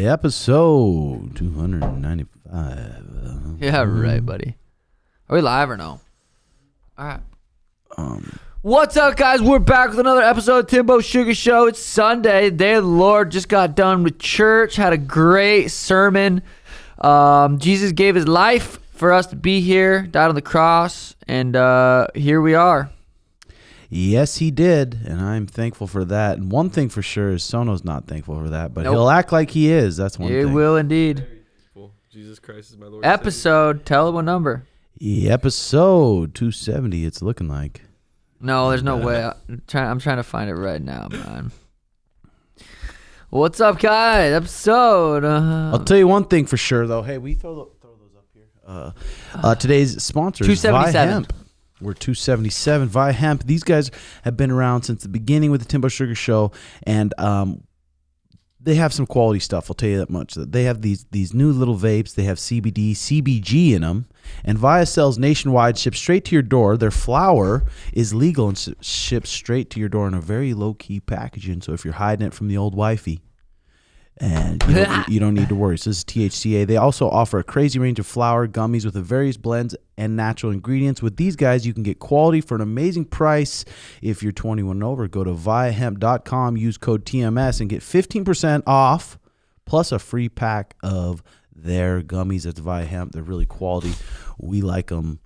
Episode 295. Yeah, right, buddy. Are we live or no? All right. What's up, guys? We're back with another episode of TimboSugarShow. It's Sunday. Day of the Lord. Just got done with church. Had a great sermon. Jesus gave his life for us to be here. Died on the cross. And here we are. Yes, he did, and I'm thankful for that. And one thing for sure is Sono's not thankful for that, but he'll act like he is. That's one thing. He will indeed. Jesus Christ is my Lord. Episode. Tell it what number. Episode 270, it's looking like. No, there's no way. I'm trying to find it right now, man. What's up, guys? Episode. I'll tell you one thing for sure, though. Hey, we throw those up here. Today's sponsor is 277. Viiahemp. We're 277. Viiahemp. These guys have been around since the beginning with the Timbo Sugar Show, and they have some quality stuff. I'll tell you that much. They have these new little vapes. They have CBD, CBG in them, and Viia sells nationwide, ships straight to your door. Their flower is legal and ships straight to your door in a very low-key packaging. So if you're hiding it from the old wifey, and you don't need to worry. So this is THCA. They also offer a crazy range of flower gummies with the various blends and natural ingredients. With these guys, you can get quality for an amazing price. If you're 21 and over, go to viiahemp.com, use code TMS, and get 15% off, plus a free pack of their gummies at Viiahemp. They're really quality. We like them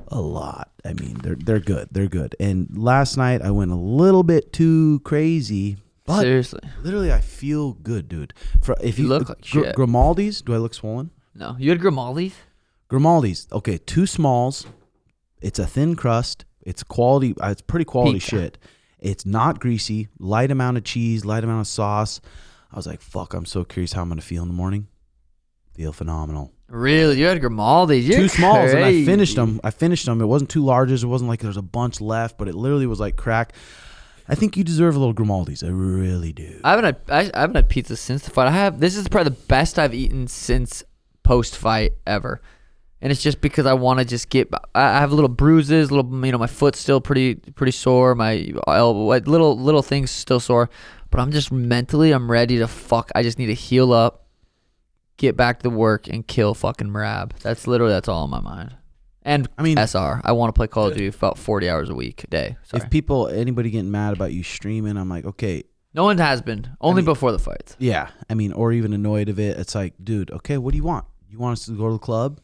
a lot. I mean, they're good. They're good. And last night, I went a little bit too crazy. But seriously, literally, I feel good, dude. If you look like shit. Grimaldi's, do I look swollen? No, you had Grimaldi's. Grimaldi's, okay, 2 smalls. It's a thin crust. It's quality. It's pretty quality shit. It's not greasy. Light amount of cheese. Light amount of sauce. I was like, fuck. I'm so curious how I'm gonna feel in the morning. Feel phenomenal. Really, you had Grimaldi's. You're 2 smalls, crazy. and I finished them. It wasn't 2 larges. It wasn't like there was a bunch left, but it literally was like crack. I think you deserve a little Grimaldi's. I really do. I haven't had pizza since the fight. This is probably the best I've eaten since post-fight ever, and it's just because I want to just get. I have little bruises, my foot's still pretty sore. My elbow, little things still sore, but I'm just mentally I'm ready to fuck. I just need to heal up, get back to work, and kill fucking Marab. That's all in my mind. And I mean, SR. I want to play Call of Duty about 40 hours a week a day. Sorry. If anybody getting mad about you streaming, I'm like, okay. No one has been. Only before the fights. Yeah. I mean, or even annoyed of it. It's like, dude, okay, what do you want? You want us to go to the club?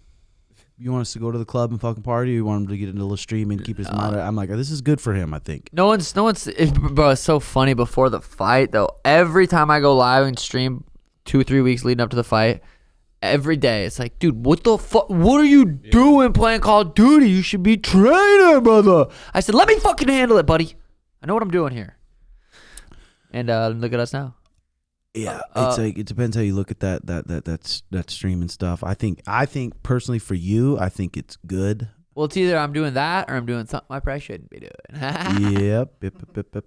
You want us to go to the club and fucking party? Or you want him to get into a little stream and keep his mind? I'm like, this is good for him, I think. No one's. Bro, it's so funny before the fight, though. Every time I go live and stream 2-3 weeks leading up to the fight, every day, it's like, dude, what the fuck? What are you doing playing Call of Duty? You should be training, brother. I said, let me fucking handle it, buddy. I know what I'm doing here. And look at us now. Yeah, it's like it depends how you look at that stream and stuff. I think personally for you, I think it's good. Well, it's either I'm doing that or I'm doing something I probably shouldn't be doing. Yep.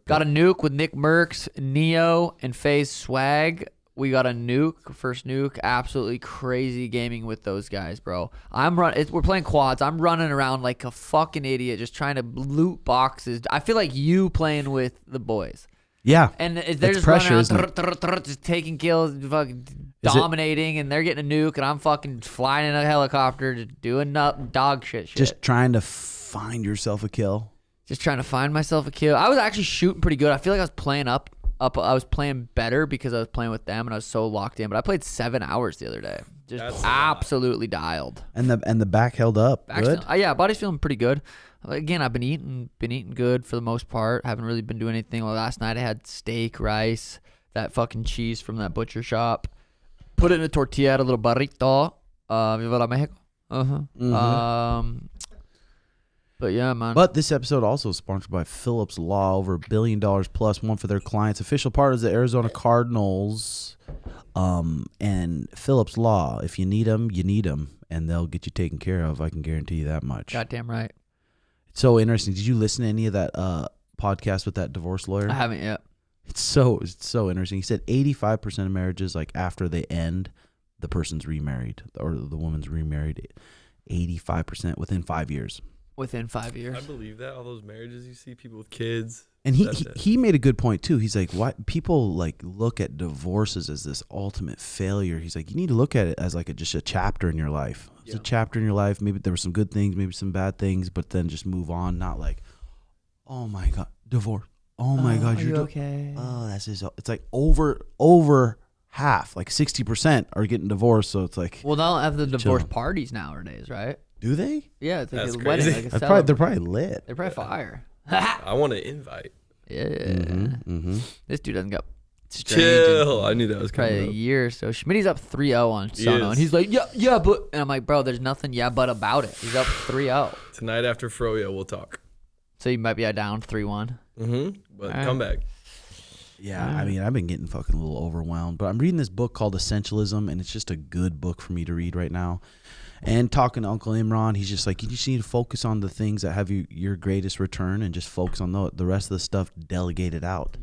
Got a nuke with Nick Merckx, Neo, and FaZe Swag. We got a nuke, first nuke, absolutely crazy gaming with those guys, bro. We're playing quads. I'm running around like a fucking idiot, just trying to loot boxes. I feel like you playing with the boys. Yeah, and they're just pressure, running around, just taking kills, fucking dominating, and they're getting a nuke, and I'm fucking flying in a helicopter, just doing dog shit. Just trying to find yourself a kill. Just trying to find myself a kill. I was actually shooting pretty good. I feel like I was playing up. I was playing better because I was playing with them and I was so locked in. But I played 7 hours the other day. Just absolutely dialed. And the back held up. Good. Yeah, body's feeling pretty good. Again, I've been eating good for the most part. Haven't really been doing anything. Well, last night I had steak, rice, that fucking cheese from that butcher shop. Put it in a tortilla, had a little burrito. Viva Mexico. Mm-hmm. But yeah, man. But this episode also is sponsored by Phillips Law, over $1 billion plus, one for their clients. Official partners of the Arizona Cardinals. And Phillips Law, if you need them, and they'll get you taken care of. I can guarantee you that much. Goddamn right. It's so interesting. Did you listen to any of that podcast with that divorce lawyer? I haven't yet. It's so interesting. He said 85% of marriages, like after they end, the person's remarried or the woman's remarried. 85% within 5 years. within 5 I years. believe that all those marriages you see, people with kids. And he made a good point too. He's like, why people like look at divorces as this ultimate failure. He's like, you need to look at it as like just a chapter in your life. It's a chapter in your life. Maybe there were some good things, maybe some bad things, but then just move on. Not like, oh my God, divorce. Oh my God, you're okay. Oh, that's just. It's like over half, like 60% are getting divorced. So it's like, Well, they'll have the divorce parties nowadays, right? do they? Yeah, it's like That's a wedding. crazy. Like a They're probably lit. They're probably fire. I want to invite. Yeah. This dude doesn't got strange. Chill. I knew that was Probably a coming up. year or so. Schmitty's up 3-0 on He Sauna, is. and he's like, yeah, but, and I'm like, bro, there's nothing but about it. He's up 3-0. Tonight after Froyo, we'll talk. So you might be down 3-1. But Alright. come back. Yeah, I mean, I've been getting fucking a little overwhelmed, but I'm reading this book called Essentialism, and it's just a good book for me to read right now. And talking to Uncle Imran, he's just like, you just need to focus on the things that have your greatest return and just focus on the rest of the stuff, delegate it out.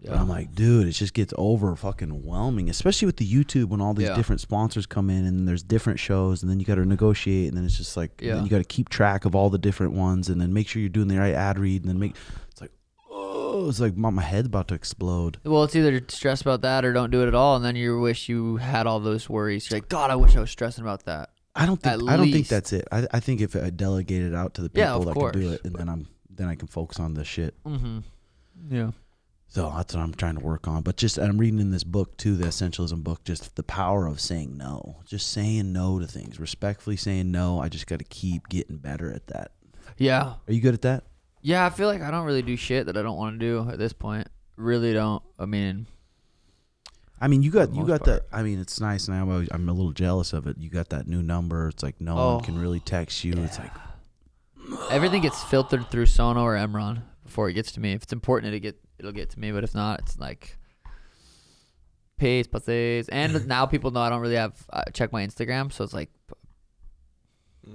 But I'm like, dude, it just gets over fucking whelming, especially with the YouTube when all these different sponsors come in and there's different shows and then you got to negotiate and then it's just like, then you got to keep track of all the different ones and then make sure you're doing the right ad read and then it's like, oh, it's like my head's about to explode. Well, it's either stress about that or don't do it at all, and then you wish you had all those worries. You're like, God, I wish I was stressing about that. I don't think that's it. I think if I delegate it out to the people that can do it, and then I can focus on the shit. Yeah. So that's what I'm trying to work on. But just I'm reading in this book too, the Essentialism book, just the power of saying no, just saying no to things, respectfully saying no. I just got to keep getting better at that. Yeah. Are you good at that? Yeah, I feel like I don't really do shit that I don't want to do at this point. Really don't. I mean, you got most that. I mean, it's nice, and I'm a little jealous of it. You got that new number. It's like no one can really text you. It's like everything gets filtered through Sauna or Emron before it gets to me. If it's important, it'll get to me. But if not, it's like peace, pussies. And now people know I don't really check my Instagram, so it's like,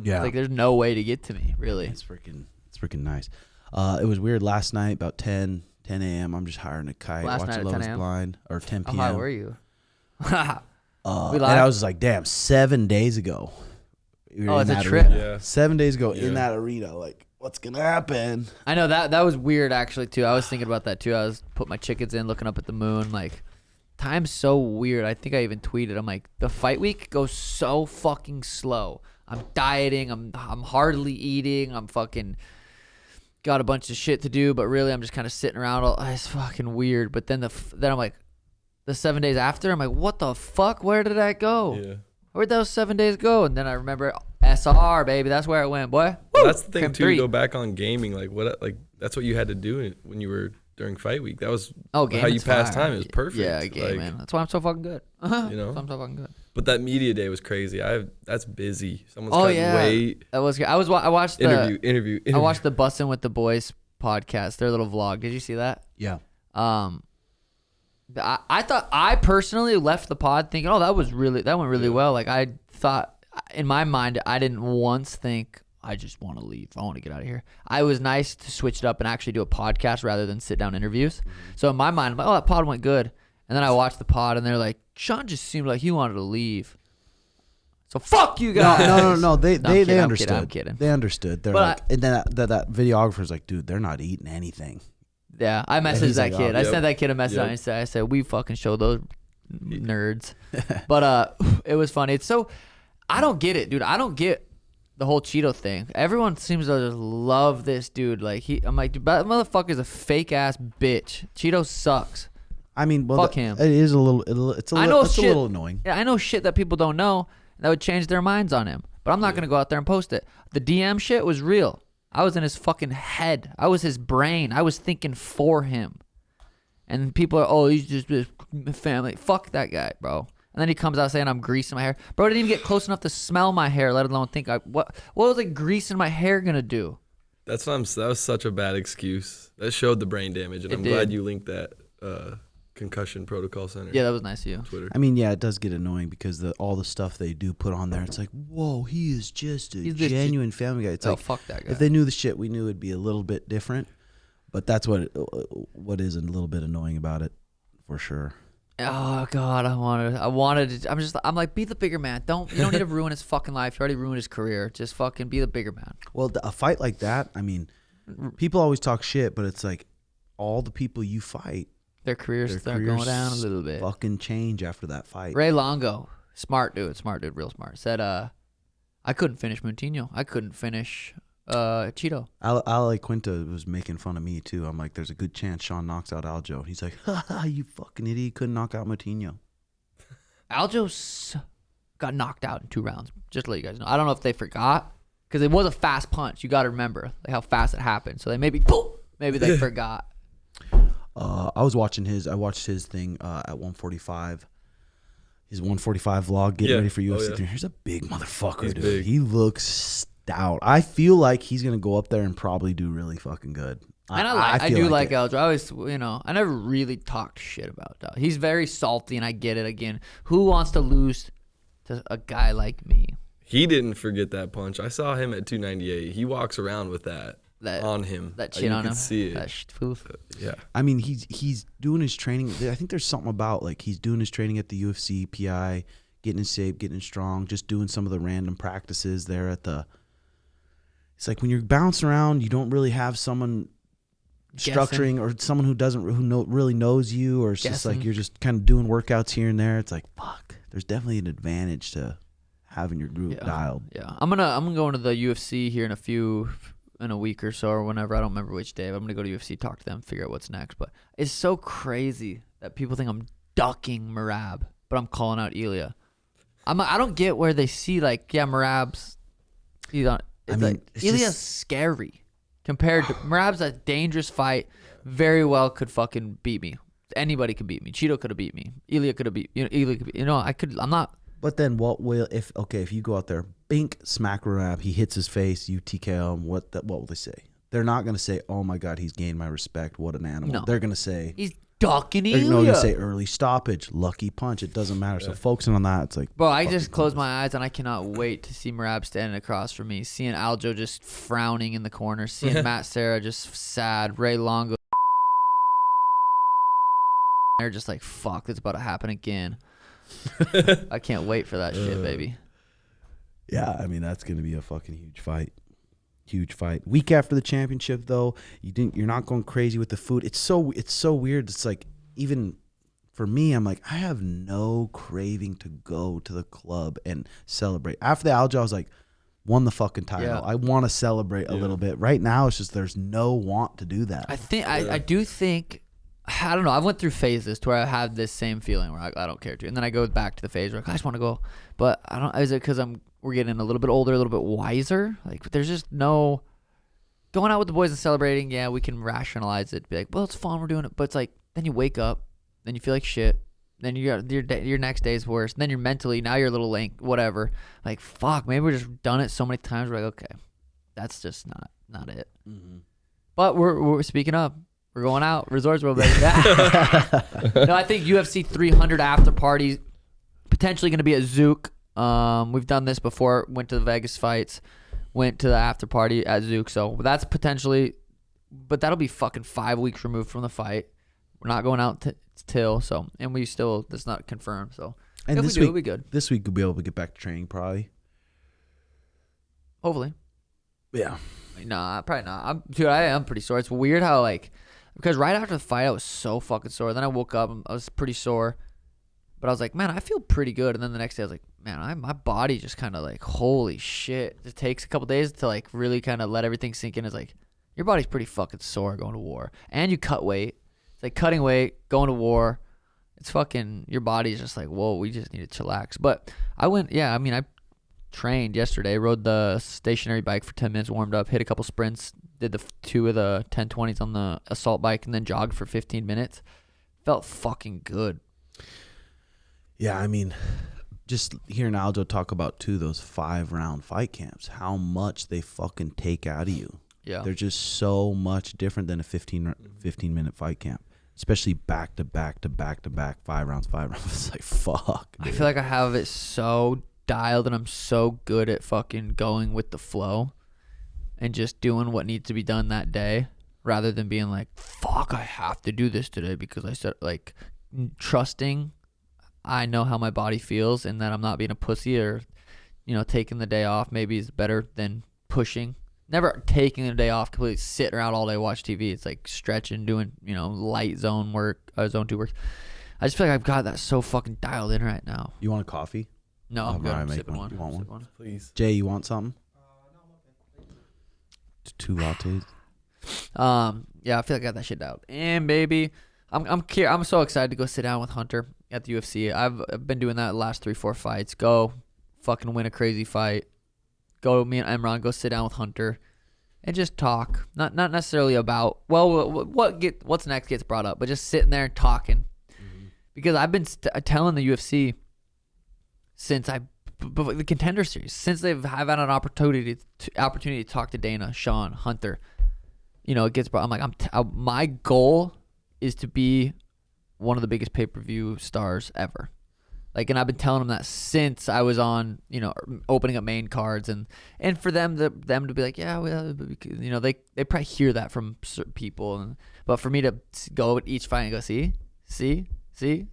yeah, like there's no way to get to me really. It's freaking nice. It was weird last night about 10 a.m. I'm just hiring a kite, watching Love Is Blind, or 10 p.m. How high were you? And I was like, damn, 7 days ago. We were Oh, in it's a that trip. arena. Yeah. 7 days ago in that arena. Like, what's going to happen? I know that was weird actually too. I was thinking about that too. I was put my chickens in, looking up at the moon. Like, time's so weird. I think I even tweeted. I'm like, the fight week goes so fucking slow. I'm dieting. I'm hardly eating. I'm fucking got a bunch of shit to do, but really I'm just kind of sitting around. It's fucking weird. But then I'm like, the 7 days after, I'm like, what the fuck? Where did that go? Yeah. Where'd those 7 days go? And then I remember SR, baby. That's where it went, boy. Well, Woo! that's the thing Came too. three. Go back on gaming, like that's what you had to do when you were during fight week. That was how you gaming's passed fire. time. It was perfect. Yeah, gaming. That's why I'm so fucking good. You know? That's why I'm so fucking good. But that media day was crazy. That's busy. Someone's Oh cutting yeah, weight. that was good. I watched Interview. I watched the Bussin' with the Boys podcast. Their little vlog. Did you see that? Yeah. I thought I personally left the pod thinking, oh, that went really well. Like I thought in my mind, I didn't once think I just want to leave. I want to get out of here. I was nice to switch it up and actually do a podcast rather than sit down interviews. So in my mind, I'm like, oh, that pod went good. And then I watched the pod and they're like, Sean just seemed like he wanted to leave. So fuck you guys. No. They kidding, understood. I'm kidding. They understood. They're But like, and then that videographer's like, dude, they're not eating anything. Yeah, I messaged he's that like, kid. oh, I yep. sent that kid a message. Yep. And I said, we fucking show those nerds. But it was funny. It's so, I don't get it, dude. I don't get the whole Chito thing. Everyone seems to just love this dude. Like I'm like, dude, that motherfucker's a fake ass bitch. Chito sucks. I mean, well, Fuck him. It is a little. It's a little annoying. Yeah, I know shit that people don't know that would change their minds on him. But I'm not gonna go out there and post it. The DM shit was real. I was in his fucking head. I was his brain. I was thinking for him. And people are, oh, he's just this family. Fuck that guy, bro. And then he comes out saying I'm greasing my hair. Bro, I didn't even get close enough to smell my hair, let alone think what was like greasing my hair gonna do? That was such a bad excuse. That showed the brain damage, and I'm glad you linked that concussion protocol center. Yeah, that was nice of you. Twitter. I mean, yeah, it does get annoying because all the stuff they do put on there, it's like, whoa, he is just a genuine family guy. It's like, fuck that guy. If they knew the shit we knew, it'd be a little bit different. But that's what is a little bit annoying about it, for sure. Oh God, I wanted to, I'm like, be the bigger man. You don't need to ruin his fucking life. You already ruined his career. Just fucking be the bigger man. Well, a fight like that, I mean, people always talk shit, but it's like all the people you fight, their careers start going down a little bit. Fucking change after that fight. Ray Longo, smart dude, real smart. Said, I couldn't finish Moutinho. I couldn't finish Chito. Ali Quinta was making fun of me too. I'm like, there's a good chance Sean knocks out Aljo. He's like, ha, you fucking idiot, couldn't knock out Moutinho. Aljo got knocked out in 2 rounds. Just to let you guys know. I don't know if they forgot because it was a fast punch. You got to remember like how fast it happened. So they maybe they forgot. I watched his thing at 145. His 145 vlog, getting ready for UFC 3. Here's a big motherfucker, dude. Big. He looks stout. I feel like he's gonna go up there and probably do really fucking good. And I do like Aljo. I always, I never really talked shit about that. He's very salty, and I get it. Again, who wants to lose to a guy like me? He didn't forget that punch. I saw him at 298. He walks around with that on him. That chin on him. You can see it. Yeah. I mean, he's doing his training. I think there's something about like he's doing his training at the UFC, PI, getting in shape, getting strong, just doing some of the random practices there at the. It's like when you're bouncing around, you don't really have someone structuring or someone who really knows you, or it's just like you're just kind of doing workouts here and there. It's like fuck. There's definitely an advantage to having your group dialed. Yeah, I'm gonna go into the UFC here in a week or so or whenever. I don't remember which day. I'm gonna go to UFC, talk to them, figure out what's next. But it's so crazy that people think I'm ducking Marab, but I'm calling out Elliot. I don't get where they see like Marab's. Elia's scary compared to Marab's a dangerous fight. Very well could fucking beat me. Anybody could beat me. Chito could have beat me. Elliot could have beat Elliot could be, I could. I'm not. But then what will if you go out there, bink, smack Marab, he hits his face, you TKO him, what will they say? They're not going to say, oh my God, he's gained my respect, what an animal. No. They're going to say he's ducking Elliot. They're going to say early stoppage, lucky punch. It doesn't matter. So focusing on that, it's like. Bro, I just closed my eyes and I cannot wait to see Marab standing across from me, seeing Aljo just frowning in the corner, seeing Matt Serra just sad, Ray Longo. They're just like, fuck, that's about to happen again. I can't wait for that shit, baby. Yeah, I mean that's gonna be a fucking huge fight. Huge fight. Week after the championship, though, you're not going crazy with the food. It's so weird. It's like even for me, I'm like I have no craving to go to the club and celebrate. After the Aljo, I was like, won the fucking title. Yeah. I want to celebrate a little bit. Right now, it's just there's no want to do that. I do think. I don't know. I went through phases to where I had this same feeling where I don't care to, and then I go back to the phase where I just want to go. But I don't. Is it because we're getting a little bit older, a little bit wiser? Like there's just no going out with the boys and celebrating. Yeah, we can rationalize it. Be like, well, it's fun. We're doing it. But it's like then you wake up, then you feel like shit. Then your next day is worse. Then you're mentally now you're a little link, whatever. Like fuck, maybe we're just done it so many times. We're like, okay, that's just not it. Mm-hmm. But we're speaking up. We're going out. Resorts World, baby. No, I think UFC 300 after party potentially going to be at Zook. We've done this before. Went to the Vegas fights. Went to the after party at Zook. So that's potentially, but that'll be fucking 5 weeks removed from the fight. We're not going out till so, and we still that's not confirmed. So and if this we do, week, it'll be good. This week we'll be able to get back to training probably. Hopefully. Yeah. Nah, probably not. I am pretty sore. It's weird how because right after the fight, I was so fucking sore. Then I woke up, I was pretty sore. But I was like, man, I feel pretty good. And then the next day, I was like, man, my body just kind of like, holy shit. It takes a couple days to like really kind of let everything sink in. It's like, your body's pretty fucking sore going to war. And you cut weight. It's like cutting weight, going to war. It's fucking, your body's just like, whoa, we just need to chillax. But I trained yesterday, rode the stationary bike for 10 minutes, warmed up, hit a couple sprints, did the 2 of the 1020s on the assault bike, and then jogged for 15 minutes. Felt fucking good. Yeah, I mean, just hearing Aldo talk about too those 5-round fight camps, how much they fucking take out of you. Yeah, they're just so much different than a 15-minute fight camp, especially back to back 5 rounds. It's like fuck, dude. I feel like I have it so dialed and I'm so good at fucking going with the flow and just doing what needs to be done that day rather than being like, fuck, I have to do this today because I said, like, trusting I know how my body feels and that I'm not being a pussy or, taking the day off maybe is better than pushing. Never taking the day off, completely sitting around all day, watch TV. It's like stretching, doing, light zone work, zone 2 work. I just feel like I've got that so fucking dialed in right now. You want a coffee? No, I'm good. Bryan, I'm make sipping one. one. You want I'm one? sipping Please. Jay, you want something? No, 2 lattes. Yeah, I feel like I got that shit out. And baby, I'm so excited to go sit down with Hunter at the UFC. I've been doing that the last 3-4 fights. Go fucking win a crazy fight. Go, me and Emron, go sit down with Hunter and just talk. Not necessarily about what's next gets brought up, but just sitting there and talking. Mm-hmm. Because I've been telling the UFC since the Contender Series, since I've had an opportunity to talk to Dana, Sean, Hunter. It gets brought. I'm like, my goal is to be one of the biggest pay-per-view stars ever. Like, and I've been telling them that since I was on, opening up main cards, and for them to be like, yeah, well, they probably hear that from certain people, but for me to go at each fight and go, see,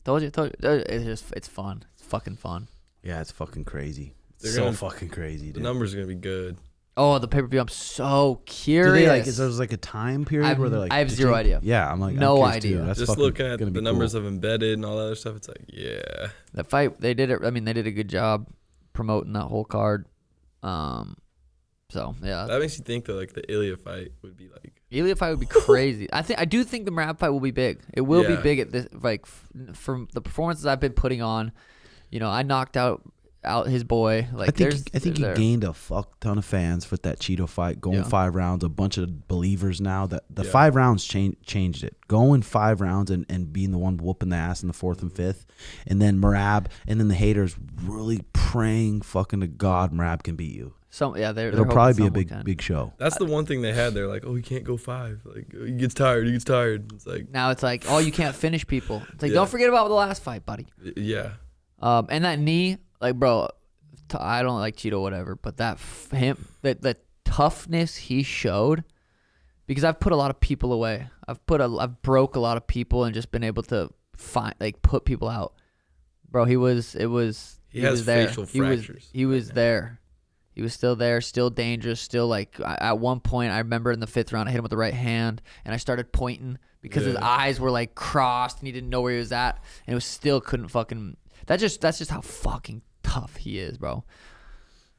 told you, it's fun. It's fucking fun. Yeah, it's fucking crazy. They're fucking crazy, dude. The numbers are gonna be good. Oh, the pay-per-view! I'm so curious. Do they is there like a time period where they're like? I have zero idea. Yeah, I'm like no I'm idea. That's just looking at the cool. numbers of embedded and all that other stuff. It's like, yeah. That fight, they did it. I mean, they did a good job promoting that whole card. So yeah, That makes you think that like the Elliot fight would be like. Elliot fight would be crazy. I do think the Marab fight will be big. It will be big at this. Like from the performances I've been putting on, I knocked out his boy. Like I think he gained a fuck ton of fans with that Chito fight, going 5 rounds. A bunch of believers now that the 5 rounds changed it. Going 5 rounds and being the one whooping the ass in the 4th and 5th, and then Marab, and then the haters really praying fucking to God Marab can beat you. It'll probably be a big show. That's the one thing they had. They're like, oh, he can't go 5. Like he gets tired. It's like now it's like, oh, you can't finish people. It's like don't forget about the last fight, buddy. Yeah. And that knee. Like, bro, I don't like Chito, whatever, but that toughness he showed, because I've put a lot of people away. I've broke a lot of people and just been able to put people out. Bro, he was there. Facial fractures. He was there. He was still there, still dangerous, still like at one point I remember in the 5th round I hit him with the right hand and I started pointing because his eyes were like crossed and he didn't know where he was at, and it was still couldn't fucking. That's just how fucking tough he is, bro.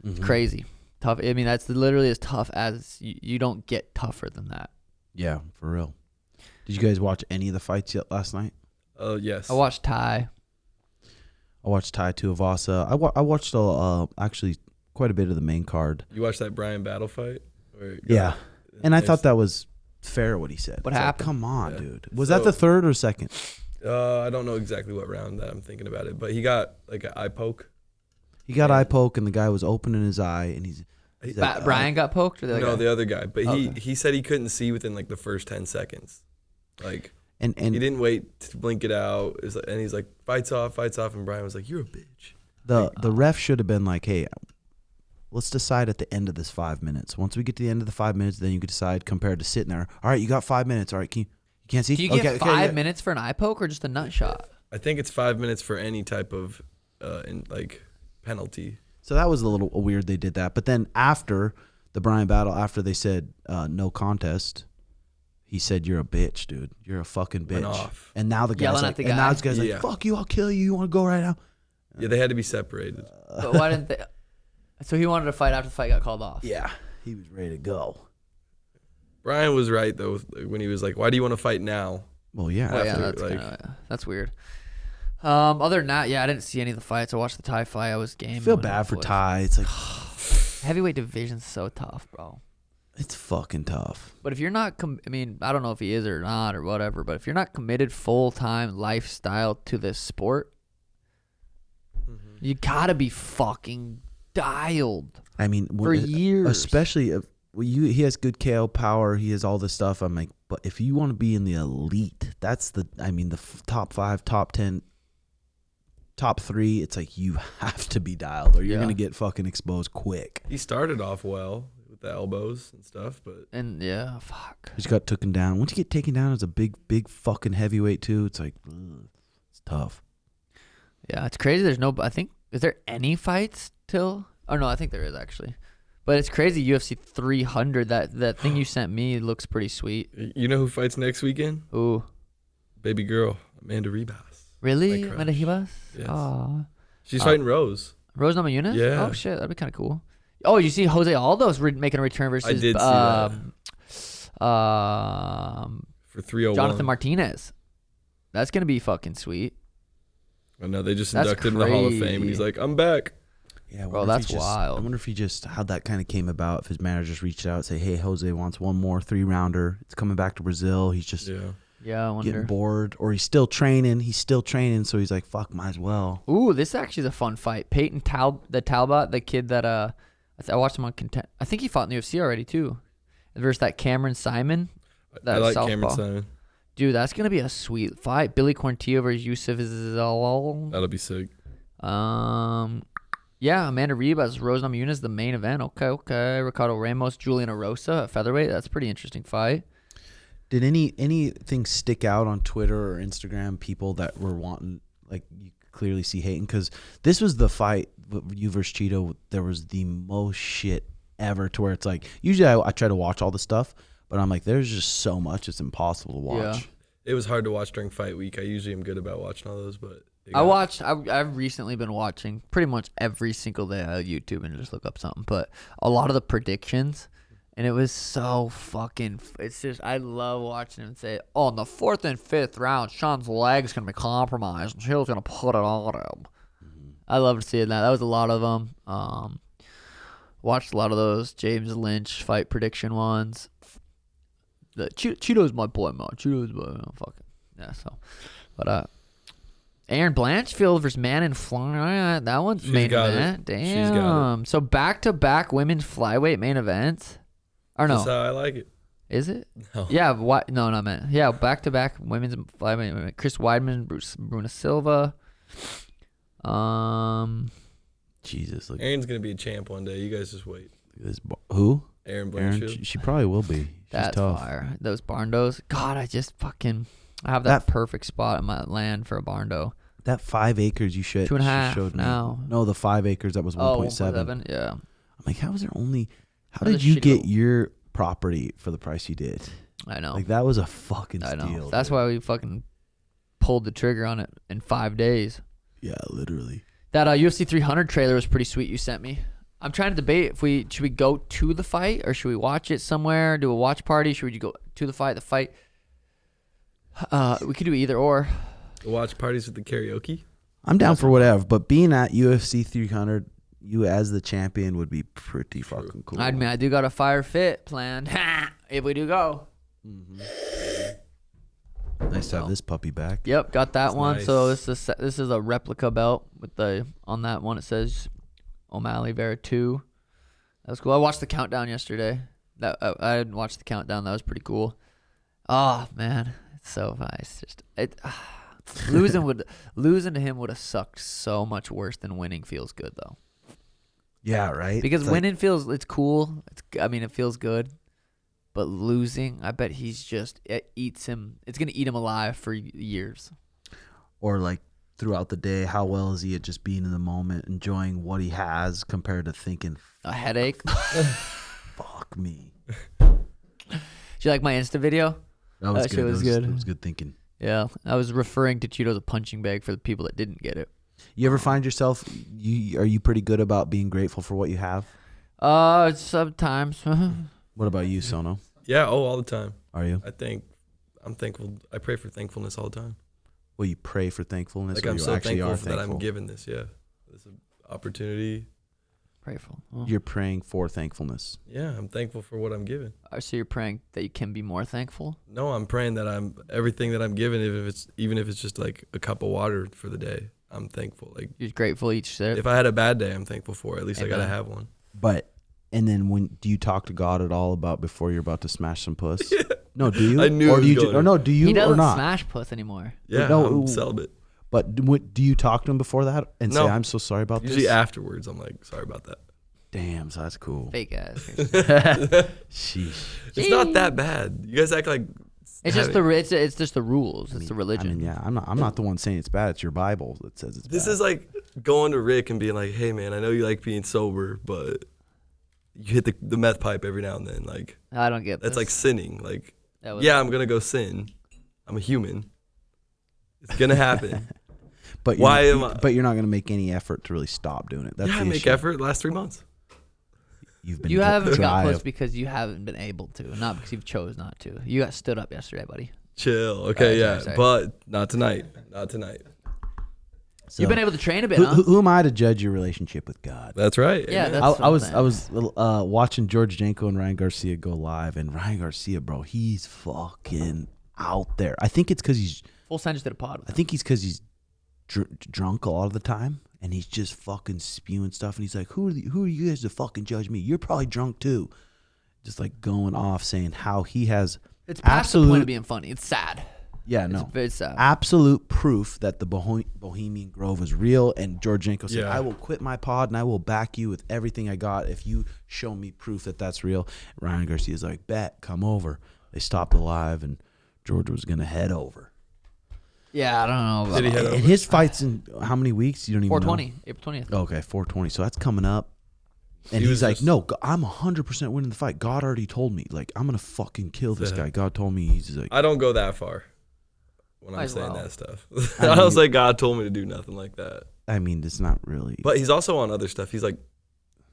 It's crazy tough. I mean, that's literally as tough as you don't get tougher than that. Yeah, for real. Did you guys watch any of the fights yet last night? Yes. I watched Ty Tuivasa. I watched actually quite a bit of the main card. You watched that Bryan battle fight? Yeah, and I thought that was fair what he said. What it's happened? Like, come on, dude. Was that the 3rd or 2nd? I don't know exactly what round that I'm thinking about it, but he got like an eye poke. He got eye poke, and the guy was opening his eye, and he's like, Bryan got poked? Or the other guy. But he said he couldn't see within like the first 10 seconds. Like, and he didn't wait to blink it out. And he's like, fights off. And Bryan was like, you're a bitch. The ref should have been like, hey, let's decide at the end of this 5 minutes. Once we get to the end of the 5 minutes, then you can decide compared to sitting there. All right, you got 5 minutes. All right, you can't see? Do you get 5 minutes for an eye poke or just a nut shot? I think it's 5 minutes for any type of penalty. So that was a little weird they did that. But then after the Bryan battle, after they said no contest, he said, you're a bitch, dude. You're a fucking bitch. Went off. And now the guy's like, like, fuck you, I'll kill you. You want to go right now? Yeah, they had to be separated. But why didn't they? So he wanted to fight after the fight got called off. Yeah, he was ready to go. Bryan was right, though, when he was like, why do you want to fight now? Well, yeah. That's weird. Other than that, I didn't see any of the fights. I watched the Ty fight. I was game. I feel bad for Ty. It's like heavyweight division's so tough, bro. It's fucking tough. But if you're not, I mean, I don't know if he is or not or whatever, but if you're not committed full-time lifestyle to this sport, you gotta be fucking dialed. I mean, for years. Especially if he has good KO power. He has all this stuff. I'm like, but if you want to be in the elite, that's the top 5, top 10, top 3. It's like you have to be dialed, or you're gonna get fucking exposed quick. He started off well with the elbows and stuff, but fuck. He just got taken down. Once you get taken down as a big fucking heavyweight too, it's like, It's tough. Yeah, it's crazy. There's no. I think is there any fights till? Oh no, I think there is actually. But it's crazy. UFC 300. That thing you sent me looks pretty sweet. You know who fights next weekend? Ooh, Baby girl, Amanda Ribas. really? My crush. Amanda Ribas? Yes. Aw. She's fighting Rose. Rose Namajunas? Yeah. Oh shit, that'd be kind of cool. Oh, you see Jose Aldo's making a return versus I did see that. For 301. Jonathan Martinez. That's gonna be fucking sweet. I know they just That's inducted him in the Hall of Fame, crazy. and he's like, "I'm back." Yeah, I Bro, wonder if that's he just- wild. I wonder if he just how that kind of came about. If his manager just reached out, and say, "Hey, Jose wants one more 3-rounder. It's coming back to Brazil. He's just Yeah, I wonder. getting bored, or he's still training. So he's like, fuck, might as well." Ooh, this actually is a fun fight. Peyton Talbot, the kid that I watched him on Content. I think he fought in the UFC already too. Versus that Cameron Simon. I like southpaw. Cameron Simon. Dude, that's gonna be a sweet fight. Billy Quarantillo versus Yusuf Zalal. That'll be sick. Yeah, Amanda Ribas, Rose Namajunas, the main event. Okay. Ricardo Ramos, Julian Arosa at featherweight. That's a pretty interesting fight. Did anything stick out on Twitter or Instagram? People that were wanting, like, you could clearly see hating, because this was the fight, you versus Chito. There was the most shit ever, to where it's like, usually I try to watch all the stuff, but I'm like, there's just so much it's impossible to watch. Yeah. It was hard to watch during fight week. I usually am good about watching all those, but I've recently been watching pretty much every single day on YouTube and just look up something, but a lot of the predictions, and it was so fucking, it's just, I love watching him say, oh, in the 4th and 5th round, Sean's leg's going to be compromised and Chill's going to put it on him. I loved seeing that. That was a lot of them. Watched a lot of those James Lynch fight prediction ones. Cheeto's my boy, man. Cheeto's my boy. Fucking yeah. So, but Aaron Blanchfield versus Manon Fly. That one's She's main got it. event. Damn. She's got it. So back-to-back women's flyweight main events. Or no? That's how I like it. Is it? No. Yeah. What? No, not man. Yeah. Back-to-back women's flyweight. Chris Weidman, Bruna Silva. Jesus, look Aaron's gonna be a champ one day. You guys just wait. at this. Who? Aaron Aaron? Blanchfield. She probably will be. She's That's tough. fire. Those barndos. God, I have that perfect spot in my land for a barndo. That 5 acres you showed 2.5 showed me. now. No, the 5 acres that was 1.7. 1.7. Yeah. I'm like, how was there only? How That was did you a shitty get little- your property for the price you did? I know. Like, that was a fucking I know. steal. That's dude. why we fucking pulled the trigger on it in 5 days. Yeah, literally. That UFC 300 trailer was pretty sweet you sent me. I'm trying to debate if should we go to the fight or should we watch it somewhere, do a watch party? Should we go to the fight? We could do either or. Watch parties with the karaoke. I'm down for whatever, but being at UFC 300, you as the champion would be pretty fucking cool. I mean, I do got a fire fit planned. If we do go. Nice to have this puppy back. Yep, got that That's one. nice. So this is a replica belt with on that one it says O'Malley Vera 2. That was cool. I watched the countdown yesterday. I didn't watch the countdown. That was pretty cool. Oh man, it's so nice. Losing to him would have sucked so much worse than winning. Feels good though. Yeah, right. Because It's like- winning it's cool. It feels good. But losing, I bet it eats him. It's gonna eat him alive for years. or like throughout the day, how well is he at just being in the moment, enjoying what he has compared to thinking, A headache. fuck me. Do you like my Insta video? That was That good. shit was That good. was good thinking. Yeah, I was referring to Cheeto as a punching bag for the people that didn't get it. You ever find yourself, are you pretty good about being grateful for what you have? Sometimes. What about you, Sono? Yeah. Oh, all the time. Are you? I'm thankful. I pray for thankfulness all the time. Well, you pray for thankfulness, Like or I'm you so actually thankful are that I'm thankful? given this. Yeah, this opportunity. Grateful. Oh. You're praying for thankfulness. Yeah, I'm thankful for what I'm given. So you're praying that you can be more thankful? No, I'm praying that I'm everything that I'm given, even if it's just like a cup of water for the day. I'm thankful. Like You're grateful each day? if I had a bad day, I'm thankful for it. At least I gotta Amen. have one. But, and then do you talk to God at all about before you're about to smash some puss? No, do you? I knew or it do was you? going Or no, do you He or doesn't not? smash puss anymore. Yeah, No, I'm celibate. But do you talk to him before that and say, No. I'm so sorry about Usually this? afterwards, I'm like, sorry about that. Damn, so that's cool. Fake ass. Sheesh. It's not that bad. You guys act like It's just it's just the rules. It's the religion. I mean, yeah, I'm not the one saying it's bad. It's your Bible that says it's bad. This is like going to Rick and being like, hey man, I know you like being sober, but you hit the meth pipe every now and then. Like, I don't get that's this. like sinning. Like, Was yeah, I'm gonna go sin. I'm a human. It's gonna happen. But you're not gonna make any effort to really stop doing it. That's yeah, the make issue. effort. Last 3 months. You haven't got dry. pussy because you haven't been able to, not because you've chose not to. You got stood up yesterday, buddy. Chill. Okay, yeah, sorry. but not tonight. Not tonight. So, You've been able to train a bit, huh? who am I to judge your relationship with God? That's right. Yeah, Amen. that's I was watching George Janko and Ryan Garcia go live, and Ryan Garcia, bro, he's fucking out there. I think it's because he's. Full Send just did a pod. I think he's because he's drunk a lot of the time, and he's just fucking spewing stuff. And he's like, "Who are you guys to fucking judge me? You're probably drunk too." Just like going off, saying how he has. It's past the point of being funny. It's sad. Yeah, no. It's sad. Absolute proof that the Bohemian Grove is real. And George Janko said, Yeah. I will quit my pod and I will back you with everything I got if you show me proof that that's real. Ryan Garcia's like, bet, come over. They stopped the live and George was going to head over. Yeah, I don't know. About Did he head And over? his fight's in how many weeks? You don't even 420, know. April 20th. Okay, 420. So that's coming up. And He he's was like, just- no, I'm 100% winning the fight. God already told me. Like, I'm going to fucking kill this guy. God told me. He's like, I don't go that far when I'm As saying well. that stuff. I I don't mean- say God told me to do nothing like that. I mean, it's not really. But he's also on other stuff. He's like,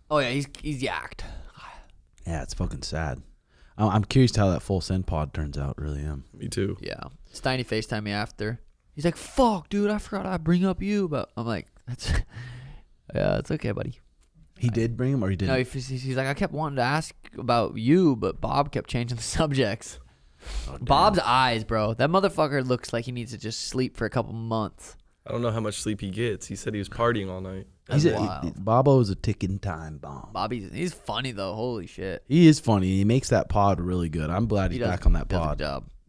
Oh yeah, he's yacked. Yeah, it's fucking sad. I'm curious how that full send pod turns out. Really am. me too. Yeah, Steiny FaceTimed me after. He's like, "Fuck, dude, I forgot I bring up you." But I'm like, "That's yeah, it's okay, buddy." He did bring him, or he didn't? No, he's like, I kept wanting to ask about you, but Bob kept changing the subjects. Bob's eyes, bro. That motherfucker looks like he needs to just sleep for a couple months. I don't know how much sleep he gets. He said he was partying all night. He's wild. Bobo is a ticking time bomb. He's funny though. Holy shit. He is funny. He makes that pod really good. I'm glad he's back on that pod.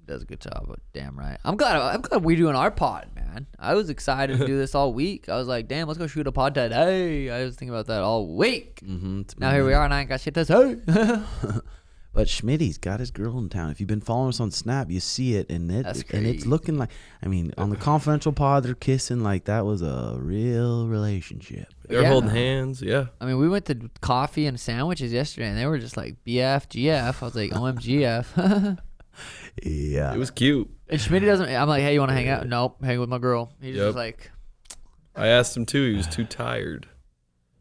Does a good job. But damn right. I'm glad we're doing our pod, man. I was excited to do this all week. I was like, damn, let's go shoot a pod today. I was thinking about that all week. Mm-hmm. Now here we are, and I ain't got shit to say. But Schmitty's got his girl in town. If you've been following us on Snap, you see it, and it's crazy. looking like. I mean, on the confidential pod, they're kissing like that was a real relationship. They're Yeah. holding hands. Yeah. I mean, we went to coffee and sandwiches yesterday, and they were just like BF, GF. I was like, OMGF. Yeah, It was cute. And Schmitty doesn't. I'm like, hey, you want to hang out? Nope, hang with my girl. He's Yep. just like, I asked him too. He was too tired.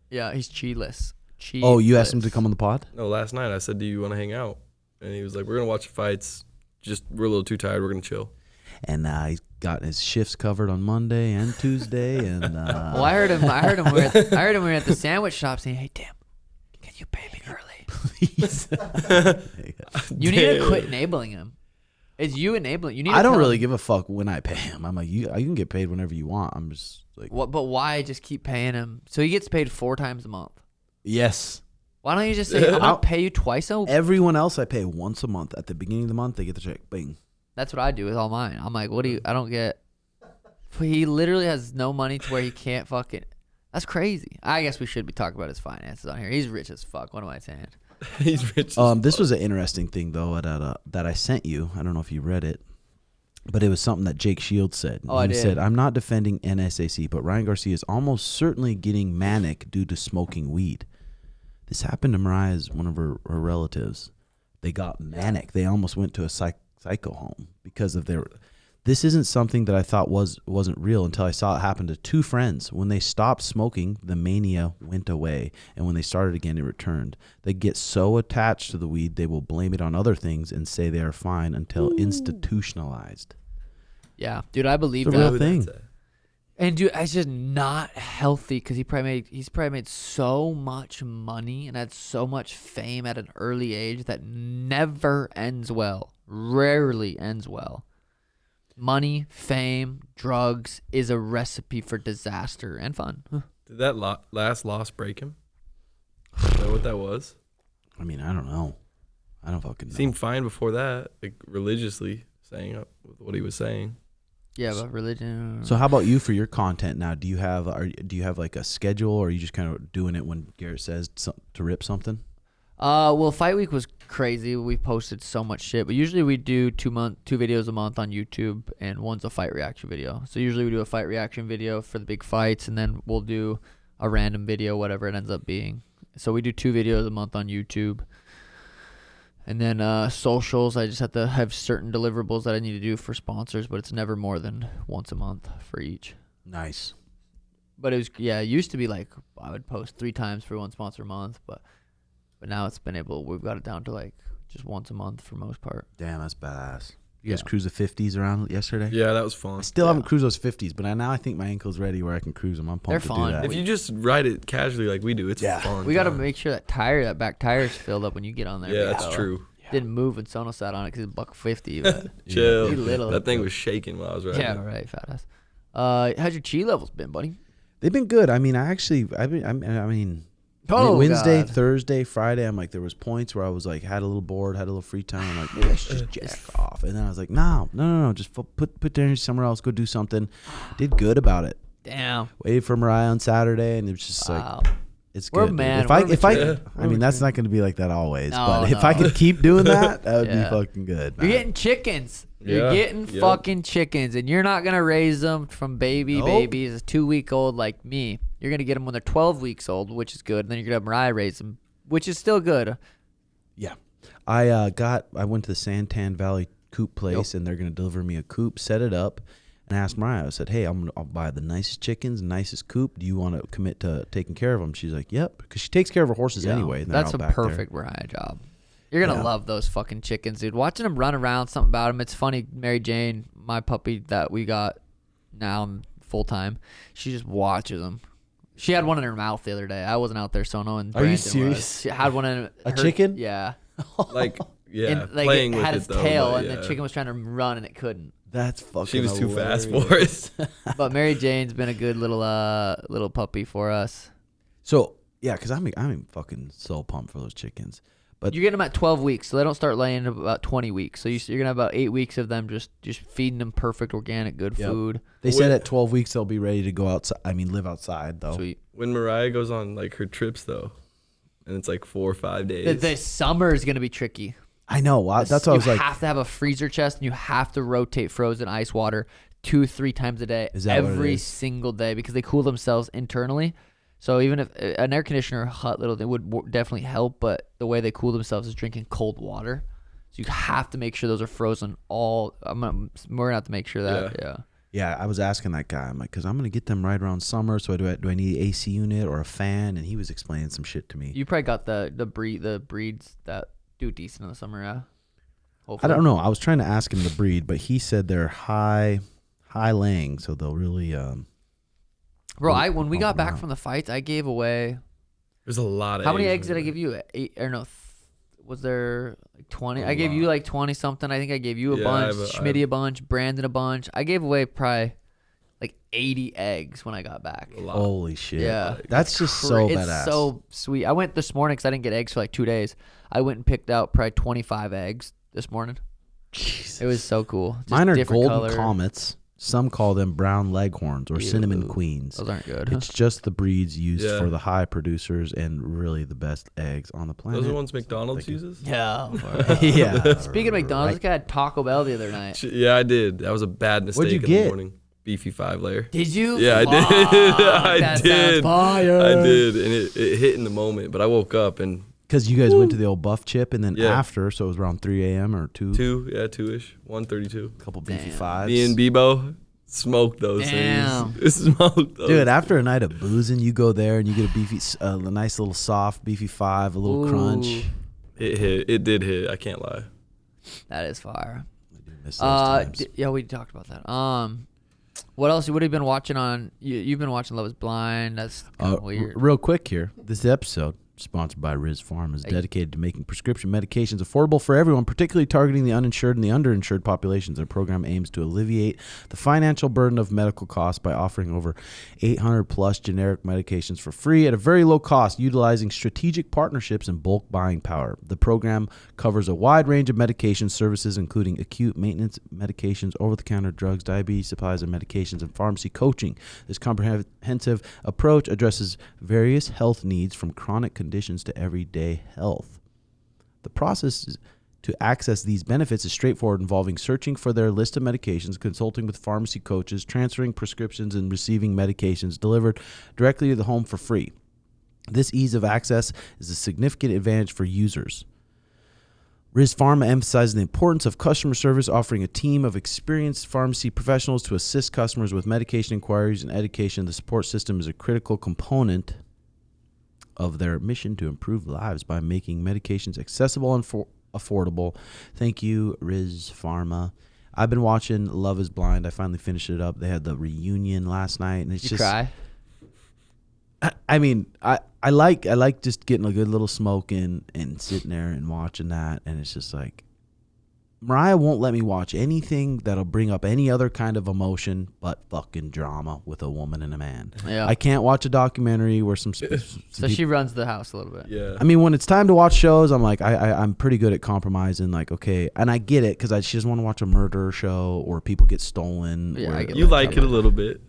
yeah, he's cheeless. Oh, you asked him to come on the pod? No, last night I said, do you want to hang out? And he was like, we're going to watch the fights. Just, we're a little too tired. We're going to chill. And he's got his shifts covered on Monday and Tuesday. And Well, I heard him. I heard him. We were at the sandwich shop saying, "Hey, Tim, can you pay me early?" please. You need to quit enabling him. It's you enabling. You need. I to don't tell really him, give a fuck when I pay him. I'm like, you can get paid whenever you want. I'm just like, What? But why just keep paying him? So he gets paid 4 times a month. yes. Why don't you just say, "I'm gonna pay you twice a?" Everyone else I pay once a month. At the beginning of the month, they get the check. Bing. That's what I do with all mine. I'm like, what do you? I don't get. He literally has no money to where he can't fucking. That's crazy. I guess we should be talking about his finances on here. He's rich as fuck. What am I saying? He's rich. This was an interesting thing though that I sent you. I don't know if you read it, but it was something that Jake Shields said. Oh, I He did. said, "I'm not defending NSAC, but Ryan Garcia is almost certainly getting manic due to smoking weed. This happened to Mariah's one of her relatives. They got manic. They almost went to a psycho home because of their. This isn't something that I thought wasn't real until I saw it happen to 2 friends. When they stopped smoking, the mania went away, and when they started again, it returned. They get so attached to the weed, they will blame it on other things and say they are fine until institutionalized." Yeah, dude, I believe It's a that. real thing. And dude, it's just not healthy because he's probably made so much money and had so much fame at an early age that never ends well. Rarely ends well. Money, fame, drugs is a recipe for disaster and fun. Did that last loss break him? Is that what that was? I mean, I don't know. I don't fucking know. Seemed fine before that, like religiously saying up with what he was saying. Yeah, but religion. So how about you for your content now? Do you have like a schedule, or are you just kind of doing it when Garrett says to rip something? Well, fight week was crazy. We posted so much shit, but usually we do two videos a month on YouTube, and one's a fight reaction video. So usually we do a fight reaction video for the big fights, and then we'll do a random video, whatever it ends up being. So we do 2 videos a month on YouTube. And then socials, I just have to have certain deliverables that I need to do for sponsors, but it's never more than once a month for each. Nice. But it used to be like I would post 3 times for one sponsor a month, but now we've got it down to like just once a month for most part. Damn, that's badass. You guys cruise the 50s around yesterday? Yeah, that was fun. I still haven't cruised those 50s, but now I think my ankle's ready where I can cruise them. I'm pumped They're to do fun. that. If you just ride it casually like we do, it's fun. We got to make sure that back tire's filled up when you get on there. Yeah, that's true. Didn't move when Sauna sat on it because it's $150. But Chill. Little. That thing was shaking while I was riding. Yeah, right, fat ass. How's your chi levels been, buddy? They've been good. I mean, Wednesday, God. Thursday, Friday, I'm like, there was points where I was like, had a little bored, had a little free time. I'm like, maybe I should just jack off. And then I was like, no, just put the energy somewhere else, go do something. Did good about it. Damn. Waited for Mariah on Saturday, and it was just like, it's We're good. man. I mean, that's not going to be like that always. But if I could keep doing that, that would be fucking good. You're getting chickens. You're Yeah. getting fucking chickens, and you're not gonna raise them from babies, 2-week-old like me. You're gonna get them when they're 12 weeks old, which is good. And then you're gonna have Mariah raise them, which is still good. Yeah, I went to the Santan Valley coop place, and they're gonna deliver me a coop, set it up, and I asked Mariah. I said, "Hey, I'll buy the nicest chickens, nicest coop. Do you want to commit to taking care of them?" She's like, "Yep," because she takes care of her horses anyway. And That's a perfect Mariah job. You're going to love those fucking chickens, dude. Watching them run around, something about them. It's funny, Mary Jane, my puppy that we got now full time, she just watches them. She had one in her mouth the other day. I wasn't out there, so no one. Are you serious? She had one in a chicken? Yeah. Like, And, like, playing it with had it its though. tail, but and the chicken was trying to run, and it couldn't. That's fucking She was too fast hilarious. for it. But Mary Jane's been a good little puppy for us. So yeah, because I'm fucking so pumped for those chickens. But You get them at 12 weeks, so they don't start laying in about 20 weeks. So you're gonna have about 8 weeks of them just feeding them perfect, organic, good food. they said at 12 weeks they'll be ready to go outside. I mean, live outside though. Sweet. When Mariah goes on like her trips though, and it's like 4 or 5 days. The summer is gonna be tricky. I know. That's what I was like. You have to have a freezer chest, and you have to rotate frozen ice water 2-3 times a day, Is that what it every is? single day, because they cool themselves internally. So even if an air conditioner hot little thing would definitely help, but the way they cool themselves is drinking cold water. So you have to make sure those are frozen. We're gonna have to make sure that. Yeah. Yeah, I was asking that guy. I'm like, because I'm gonna get them right around summer. So do I need an AC unit or a fan? And he was explaining some shit to me. You probably got the breeds that do decent in the summer. Yeah. I Hopefully. don't know. I was trying to ask him the breed, but he said they're high laying, so they'll really. Bro, when we got back around. from the fights, I gave away. There's a lot of How many eggs did I give you? 8 or no? Was there like 20? I gave you like 20 something. I think I gave you a bunch, Schmitty a bunch, Brandon a bunch. I gave away probably like 80 eggs when I got back. Holy shit! Yeah. that's just so It's badass. so sweet. I went this morning because I didn't get eggs for like 2 days. I went and picked out probably 25 eggs this morning. Jesus. It was so cool. Just Mine are different golden color. comets. Some call them brown leghorns or cinnamon queens. Those aren't good. It's just the breeds used Yeah. for the high producers and really the best eggs on the planet. Those are ones McDonald's uses? Yeah. Yeah. Speaking of McDonald's, this guy had Taco Bell the other night. Yeah, I did. That was a bad mistake What'd you in get? the morning. Beefy 5-layer. Did you? Yeah, I did. Fuck, I that did. sounds fire. I did, and it hit in the moment. But I woke up and Because you guys went to the old buff chip and then Yeah. after, so it was around 3 a.m. or 2. 2-ish, 1:32. A couple beefy Damn. fives. Me and Bebo smoked those Damn. things. Smoked those. Dude, after a night of boozing, you go there and you get a beefy, a nice little soft beefy 5, a little Ooh. crunch. It hit. It did hit. I can't lie. That is fire. Miss those times. Yeah, we talked about that. What else? What have you been watching on? You've been watching Love Is Blind. That's kind of weird. Real quick here, this episode, sponsored by RizzPharma, is dedicated to making prescription medications affordable for everyone, particularly targeting the uninsured and the underinsured populations. Their program aims to alleviate the financial burden of medical costs by offering over 800 plus generic medications for free at a very low cost, utilizing strategic partnerships and bulk buying power. The program covers a wide range of medication services, including acute maintenance medications, over-the-counter drugs, diabetes supplies and medications, and pharmacy coaching. This comprehensive approach addresses various health needs from chronic conditions to everyday health. The process to access these benefits is straightforward, involving searching for their list of medications, consulting with pharmacy coaches, transferring prescriptions, and receiving medications delivered directly to the home for free. This ease of access is a significant advantage for users. RizzPharma emphasizes the importance of customer service, offering a team of experienced pharmacy professionals to assist customers with medication inquiries and education. The support system is a critical component of their mission to improve lives by making medications accessible and affordable. Thank you, RizzPharma. I've been watching Love is Blind. I finally finished it up. They had the reunion last night, and it's You cry? I mean, I like just getting a good little smoke in and sitting there and watching that, and it's just like Mariah won't let me watch anything that'll bring up any other kind of emotion but fucking drama with a woman and a man. Yeah. I can't watch a documentary where some So she runs the house a little bit. Yeah. I mean, when it's time to watch shows, I'm like, I'm pretty good at compromising. Like, okay, and I get it because she doesn't want to watch a murder show or people get stolen. Yeah, I get You that. like it a little bit.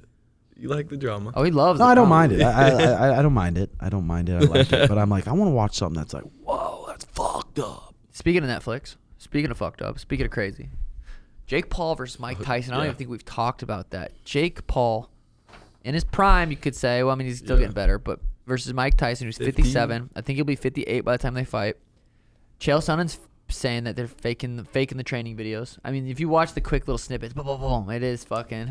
You like the drama. Oh, he loves it. No, I don't mind it. I don't mind it. I don't mind it. I like it. But I'm like, I want to watch something that's like, whoa, that's fucked up. Speaking of Netflix, speaking of fucked up, speaking of crazy, Jake Paul versus Mike Tyson. I don't even think we've talked about that. Jake Paul, in his prime, you could say. Well, I mean, he's still getting better, but versus Mike Tyson, who's 57. I think he'll be 58 by the time they fight. Chael Sonnen's saying that they're faking the training videos. I mean, if you watch the quick little snippets, boom, boom, boom, it is fucking.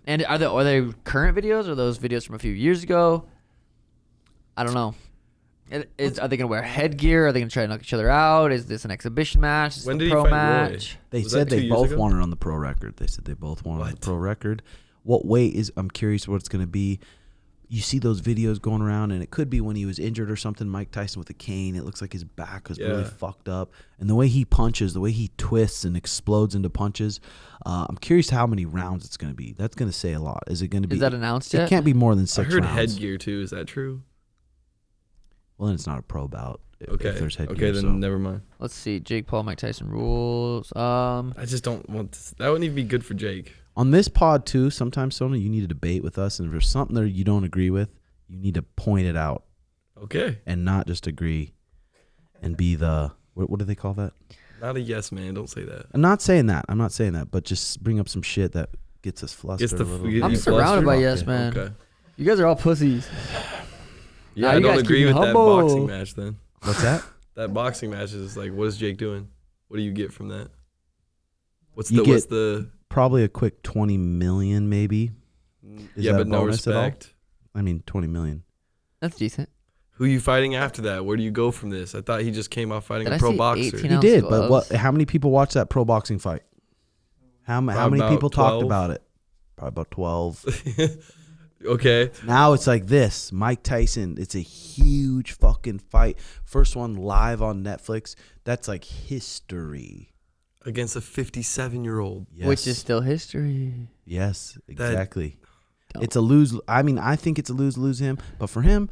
And are they current videos or those videos from a few years ago? I don't know. Are they gonna wear headgear? Are they gonna try to knock each other out? Is this an exhibition match? Is When this did a he pro fight match? Roy? They Was said that 2 they years both ago? want it on the pro record. They said they both want it on the What? pro record. What weight is? I'm curious what it's going to be. You see those videos going around, and it could be when he was injured or something. Mike Tyson with a cane. It looks like his back was really fucked up, and the way he punches, the way he twists and explodes into punches. I'm curious how many rounds it's going to be. That's going to say a lot. Is it going to be? Is that announced It yet? can't be more than I 6 heard rounds. headgear too. Is that true? Well, then it's not a pro bout. Okay. If there's headgear. Okay, then so. never mind. Let's see. Jake Paul, Mike Tyson rules. I just don't want this. That wouldn't even be good for Jake. On this pod too, sometimes Sona, you need to debate with us, and if there's something that you don't agree with, you need to point it out. Okay. And not just agree and be the what do they call that? Not a yes man. Don't say that. I'm not saying that, but just bring up some shit that gets us flustered Gets the a little. get I'm you surrounded by flustered? yes man. Okay. You guys are all pussies. Yeah, Nah, I you don't guys keep agree me with that humble. boxing match then. What's that? That boxing match is like, what is Jake doing? What do you get from that? What's You what's get- the Probably a quick 20 million, maybe. Is yeah, that but a no bonus at all? respect. I mean, 20 million. That's decent. Who are you fighting after that? Where do you go from this? I thought he just came off fighting Did a I pro see boxer. 18 He ounce did, but gloves? how many people watched that pro boxing fight? How many About people talked 12? about it? Probably about 12. Okay. Now it's like this. Mike Tyson, it's a huge fucking fight. First one live on Netflix. That's like history. Against a 57-year-old. Yes. Which is still history. Yes, That- exactly. Don't. It's a lose. I mean, I think it's a lose him, but for him,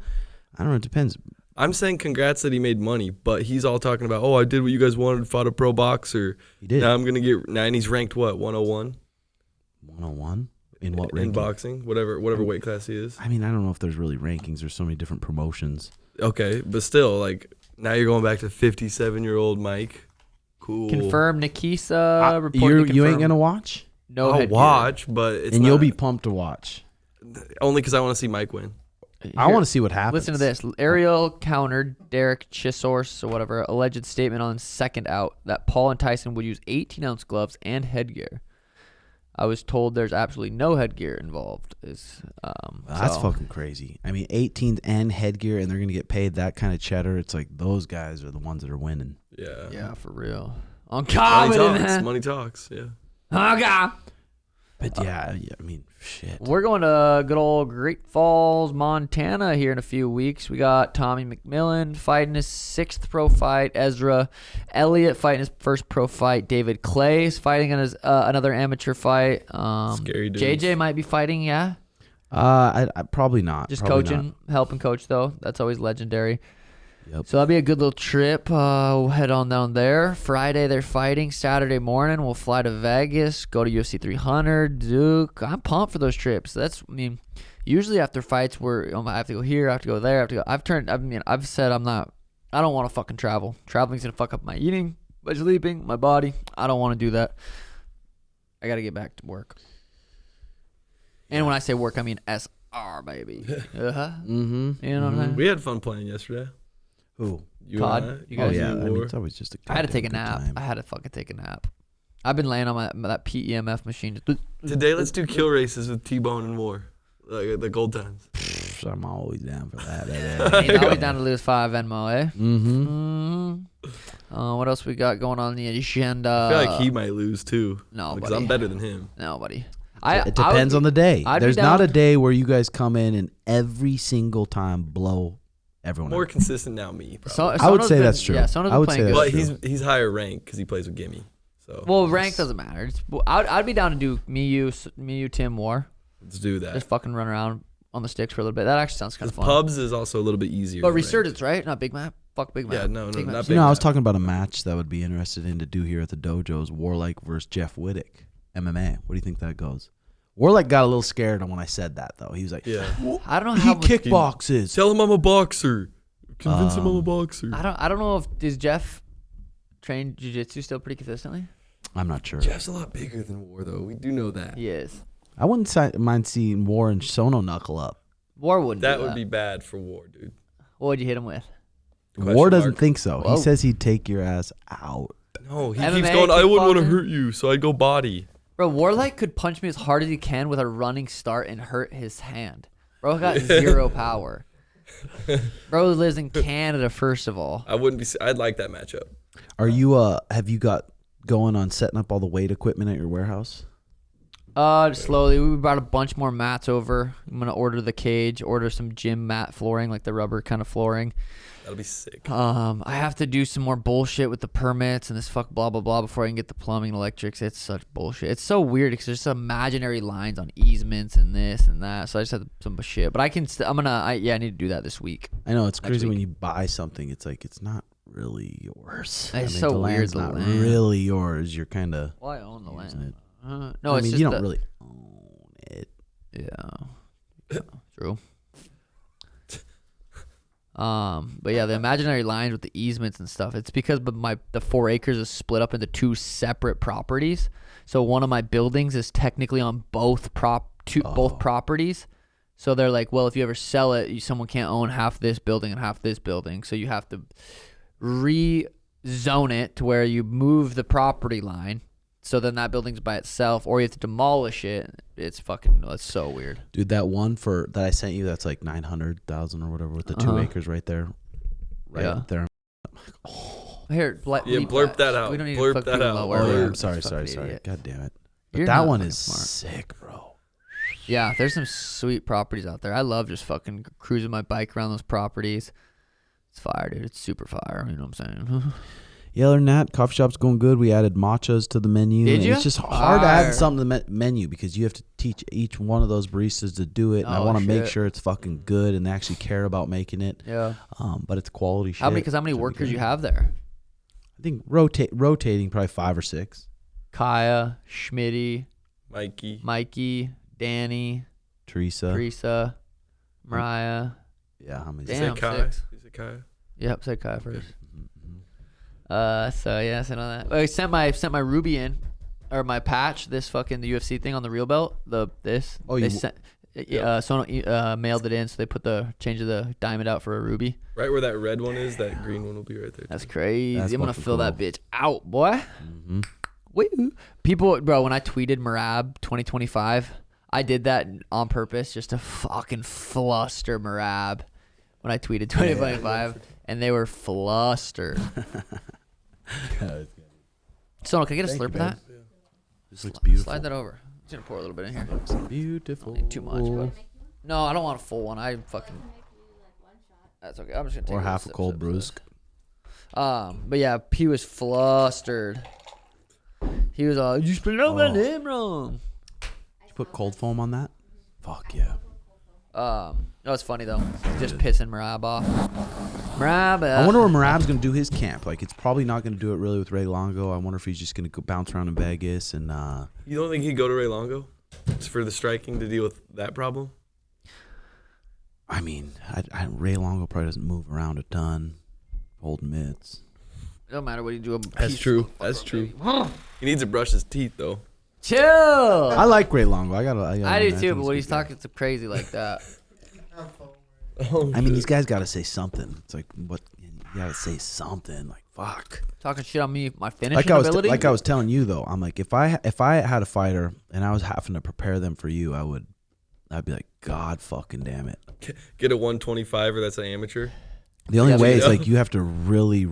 I don't know. It depends. I'm saying congrats that he made money, but he's all talking about, oh, I did what you guys wanted, fought a pro boxer. He did. Now I'm going to get, now and he's ranked what, 101? 101 in what In ranking? boxing, whatever weight class he is. I mean, I don't know if there's really rankings. There's so many different promotions. Okay, but still, like, now you're going back to 57-year-old Mike. Cool. Confirmed Nikisa. reportedly You ain't confirmed gonna watch, No I'll headgear. watch, but it's and you'll not- be pumped to watch. only because I want to see Mike win. I Here, want to see what happens. Listen to this. Ariel countered Derek Chisors or whatever alleged statement on second out that Paul and Tyson would use 18-ounce gloves and headgear. I was told there's absolutely no headgear involved. That's so- fucking crazy. I mean, 18th and headgear, and they're gonna get paid that kind of cheddar. It's like those guys are the ones that are winning. Yeah. Yeah, for real. On Money comedy, talks. man. Money talks. Yeah. Oh, God. But yeah, I mean, shit. We're going to good old Great Falls, Montana here in a few weeks. We got Tommy McMillan fighting his 6th pro fight. Ezra Elliot fighting his first pro fight. David Clay is fighting in his another amateur fight. Scary dudes. JJ might be fighting, yeah. I probably not. Just Probably coaching, helping coach though. That's always legendary. Yep. So that'll be a good little trip. We'll head on down there. Friday they're fighting. Saturday morning we'll fly to Vegas, go to UFC 300, Duke. I'm pumped for those trips. Usually after fights I have to go here, I have to go there, I've said I'm not I don't want to fucking travel. Traveling's gonna fuck up my eating, my sleeping, my body. I don't want to do that. I gotta get back to work. And when I say work, I mean SR, baby. Mm-hmm. You know what I'm saying? We had fun playing yesterday. Who? You COD. and I. You guys yeah. you I mean, wore. it's always just a I had to take a goddamn good nap. time. I had to fucking take a nap. I've been laying on that PEMF machine. Today, let's do kill races with T-Bone and War. Like the gold times. I'm always down for that. He's always down to lose 5 Venmo, eh? Mm-hmm. What else we got going on the agenda? I feel like he might lose too. No, because buddy. I'm better than him. No, buddy. It depends on the day. I'd be There's not down- a day where you guys come in and every single time blow everyone More out. consistent now, me. Probably. I would Sona's say been- that's true. Yeah, Sona's I would been say playing that's good. But he's higher ranked because he plays with Gimme. So Well, rank doesn't matter. I'd be down to do me, you, Tim, War. let's do that. Just fucking run around on the sticks for a little bit. That actually sounds kind of fun. Pubs is also a little bit easier. But to rank. Resurgence, right? Not Big Map. Fuck Big Map. Yeah, no, Big Map. not You know, I was Map. talking about a match that would be interested in to do here at the dojos. Warlike versus Jeff Wittek, MMA. What do you think that goes? Warlike got a little scared when I said that, though. He was like, Yeah. I don't know he how much. kickboxes. Tell him I'm a boxer. Convince him I'm a boxer. I don't know if does Jeff train jiu-jitsu still pretty consistently. I'm not sure. Jeff's a lot bigger than War, though. We do know that. He is. I wouldn't mind seeing War and Sono knuckle up. War wouldn't. That do would be bad for War, dude. What would you hit him with? Question War doesn't mark. think so. Whoa. He says he'd take your ass out. No, he MMA, keeps going, I wouldn't want to kickboxing? hurt you, so I'd go body. Bro, Warlike could punch me as hard as he can with a running start and hurt his hand. Bro got 0 power. Bro lives in Canada, first of all. I'd like that matchup. Are you have you got going on setting up all the weight equipment at your warehouse? Slowly. We brought a bunch more mats over. I'm gonna order the cage, order some gym mat flooring, like the rubber kind of flooring. That'll be sick. I have to do some more bullshit with the permits and this fuck blah blah blah before I can get the plumbing and electrics. It's such bullshit. It's so weird because there's some imaginary lines on easements and this and that. So I just have some shit. But I can. I need to do that this week. I know it's crazy when week. you buy something. It's like it's not really yours. It's so the weird, land's the not land. really yours. You're kind of. Well, I own the Using land. it. No, I it's mean, just you don't really own it. Yeah. True. But yeah, the imaginary lines with the easements and stuff. It's because the 4 acres is split up into 2 separate properties. So one of my buildings is technically on both properties. So they're like, well, if you ever sell it, someone can't own half this building and half this building. So you have to rezone it to where you move the property line. So then that building's by itself, or you have to demolish it. It's so weird. Dude, that one that I sent you, that's like 900,000 or whatever with the 2 acres right there. Right Yeah. up there. Here, leave blurp that out. We don't need Blurp to fuck that people out. know where Oh, we yeah, are. I'm sorry. Fucking idiot. God damn it. But You're that not one fucking is smart. sick, bro. Yeah, there's some sweet properties out there. I love just fucking cruising my bike around those properties. It's fire, dude. It's super fire. You know what I'm saying? Yeah, other than that, coffee shop's going good. We added matchas to the menu. Did and you? It's just hard to Fire. add something to the menu because you have to teach each one of those baristas to do it. And I Oh, want to make shit. sure it's fucking good and they actually care about making it. Yeah. But it's quality shit. How many so we workers can- you have there? I think rotating probably 5 or 6. Kaya, Schmitty, Mikey. Danny, Teresa, Mariah. Yeah, how many? Damn, Say Kai. 6. You say Kai. Yep, said Kaya first. Mm-hmm. So yeah, I sent all that. I sent my Ruby in, or my patch. This fucking the UFC thing on the real belt. Oh, they you- sent. Sono mailed it in, so they put the change of the diamond out for a Ruby. Right where that red one is, that green one will be right there. That's crazy. That's I'm gonna fucking fill that cool. bitch out, boy. Mm-hmm. Woo. People, bro, when I tweeted Marab 2025, I did that on purpose just to fucking fluster Marab. When I tweeted 2025, and they were flustered. Sono, can I get a slurp of that? This looks beautiful. Slide that over. I'm just gonna pour a little bit in here. Looks beautiful. Need too much, but no, I don't want a full one. I fucking. That's okay. I'm just gonna take Or little half a sips cold of brewsk. this. But yeah, P was flustered. He was all, you spelled my name wrong. Did you put cold foam on that? Fuck yeah. No, it's funny though. Just pissing Marab off. Marab. I wonder where Marab's going to do his camp. Like, it's probably not going to do it really with Ray Longo. I wonder if he's just going to go bounce around in Vegas and. You don't think he'd go to Ray Longo? It's for the striking to deal with that problem? I mean, Ray Longo probably doesn't move around a ton. Old mitts. It don't matter what you do. That's true. That's true. He needs to brush his teeth though. Chill. I like Great Longo. I do too, but when he's talking so crazy like that. I mean, these guys got to say something. It's like, what? You got to say something. Like, fuck. Talking shit on me, my finishing ability. Like I was telling you though, I'm like, if I had a fighter and I was having to prepare them for you, I'd be like, God fucking damn it. Get a 125er that's an amateur. The only way is like you have to really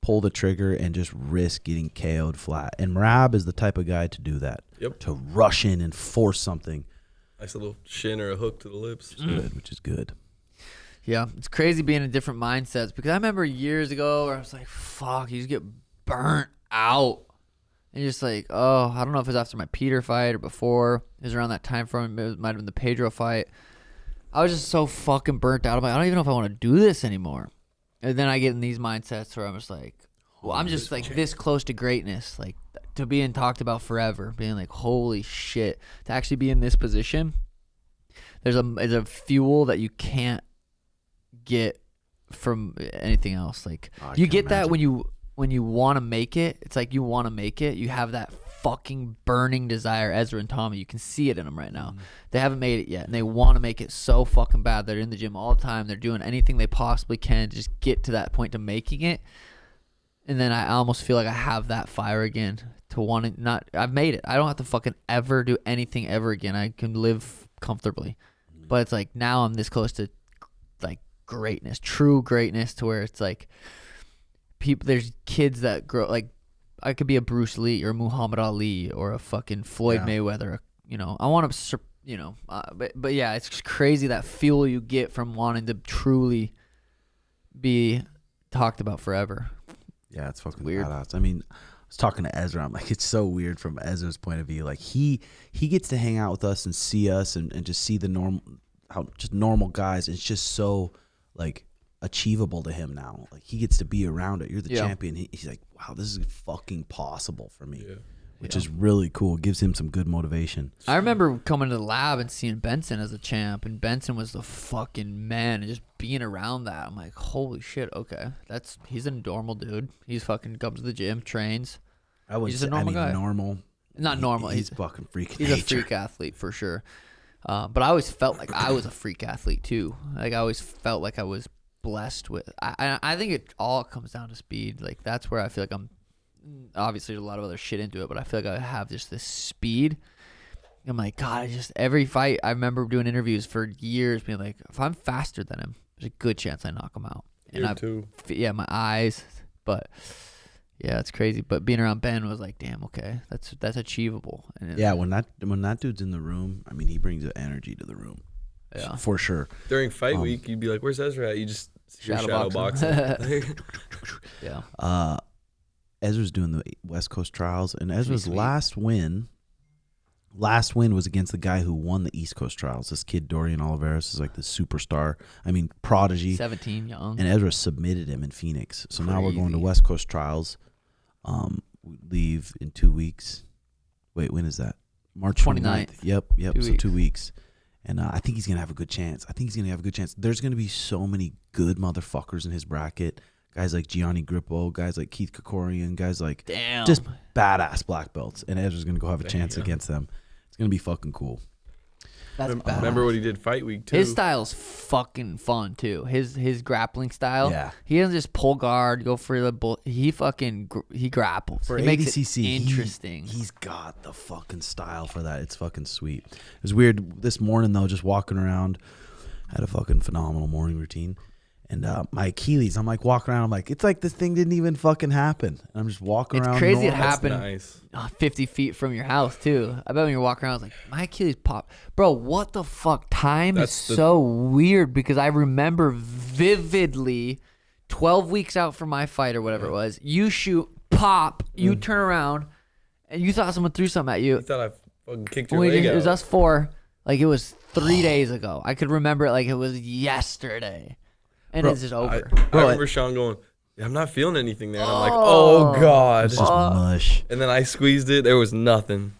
pull the trigger and just risk getting KO'd flat. And Marab is the type of guy to do that. Yep. To rush in and force something. Nice little shin or a hook to the lips. Which is good. Yeah, it's crazy being in different mindsets because I remember years ago where I was like, fuck, you just get burnt out. And you're just like, oh, I don't know if it was after my Peter fight or before. It was around that time frame. It might have been the Pedro fight. I was just so fucking burnt out. I'm like, I don't even know if I want to do this anymore. And then I get in these mindsets where I'm just like, well, I'm just like this close to greatness, like to being talked about forever, being like, holy shit, to actually be in this position. There's a fuel that you can't get from anything else. Like you get that when you want to make it. It's like you want to make it. You have that fucking burning desire. Ezra and Tommy, you can see it in them right now. They haven't made it yet, and they want to make it so fucking bad. They're in the gym all the time. They're doing anything they possibly can to just get to that point to making it. And then I almost feel like I have that fire again to want to not. I've made it. I don't have to fucking ever do anything ever again. I can live comfortably. But it's like now I'm this close to like greatness, true greatness, to where it's like people. There's kids that grow like I could be a Bruce Lee or a Muhammad Ali or a fucking Floyd Mayweather. You know, I want to. You know, but yeah, it's just crazy that fuel you get from wanting to truly be talked about forever. Yeah, it's fucking weird. badass. I mean, I was talking to Ezra. I'm like, it's so weird from Ezra's point of view. Like he gets to hang out with us and see us and just see the normal guys. It's just so like achievable to him now. Like he gets to be around it. You're the champion. He's like, wow, this is fucking possible for me. Yeah. Which is really cool. It gives him some good motivation. I remember coming to the lab and seeing Benson as a champ, and Benson was the fucking man, and just being around that, I'm like, holy shit, okay. He's a normal dude. He's fucking comes to the gym, trains. He's just a normal guy. Normal. Not normal. He's fucking freak. He's a freak athlete for sure. But I always felt like I was a freak athlete too. Like I always felt like I was blessed with. I think it all comes down to speed. Like that's where I feel like I'm. Obviously there's a lot of other shit into it, but I feel like I have just this speed. I'm like, God, every fight, I remember doing interviews for years being like, if I'm faster than him, there's a good chance I knock him out. And too. Yeah, my eyes, but yeah, it's crazy. But being around Ben was like, damn, okay, that's achievable. And yeah, when that dude's in the room, I mean, he brings an energy to the room. Yeah, for sure. During fight week, you'd be like, "Where's Ezra at?" You just shadow boxing. Yeah. Ezra's doing the West Coast trials, and Ezra's last win was against the guy who won the East Coast trials. This kid Dorian Oliveros is like the superstar. I mean, prodigy. 17, young. And Ezra submitted him in Phoenix. So now we're going to West Coast trials. We leave in 2 weeks. Wait, when is that? March 29th. Yep. 2 weeks. And I think he's going to have a good chance. There's going to be so many good motherfuckers in his bracket. Guys like Gianni Grippo, guys like Keith Kokorian, guys like just badass black belts. And Ezra's going to go have a chance against them. It's going to be fucking cool. That's badass. Remember what he did fight week too. His style's fucking fun too. His grappling style. Yeah. He doesn't just pull guard, go for the bull. He grapples. For he ADCC, makes it interesting. He's got the fucking style for that. It's fucking sweet. It was weird this morning though, just walking around. I had a fucking phenomenal morning routine. And my Achilles, I'm like walking around. I'm like, it's like this thing didn't even fucking happen. And I'm just walking around. It's crazy normal. it happened nice. 50 feet from your house, too. I bet when you're walking around, I was like, my Achilles popped. Bro, what the fuck? Time is so weird because I remember vividly 12 weeks out from my fight or whatever it was. You shoot, pop, you turn around, and you thought someone threw something at you. You thought I fucking kicked your leg out. It was us four. Like, it was 3 days ago. I could remember it like it was yesterday. And it's just over. I remember Sean going, I'm not feeling anything there. And I'm like, oh, God. It's just mush. And then I squeezed it. There was nothing.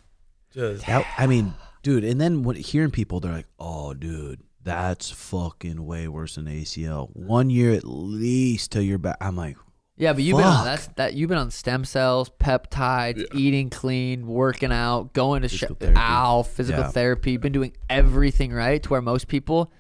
Just. I mean, dude, and then hearing people, they're like, oh, dude, that's fucking way worse than ACL. 1 year at least till you're back. I'm like, yeah, but you've been on fuck. you've been on stem cells, peptides, eating clean, working out, going to Physical physical Yeah. therapy. You've been doing everything right to where most people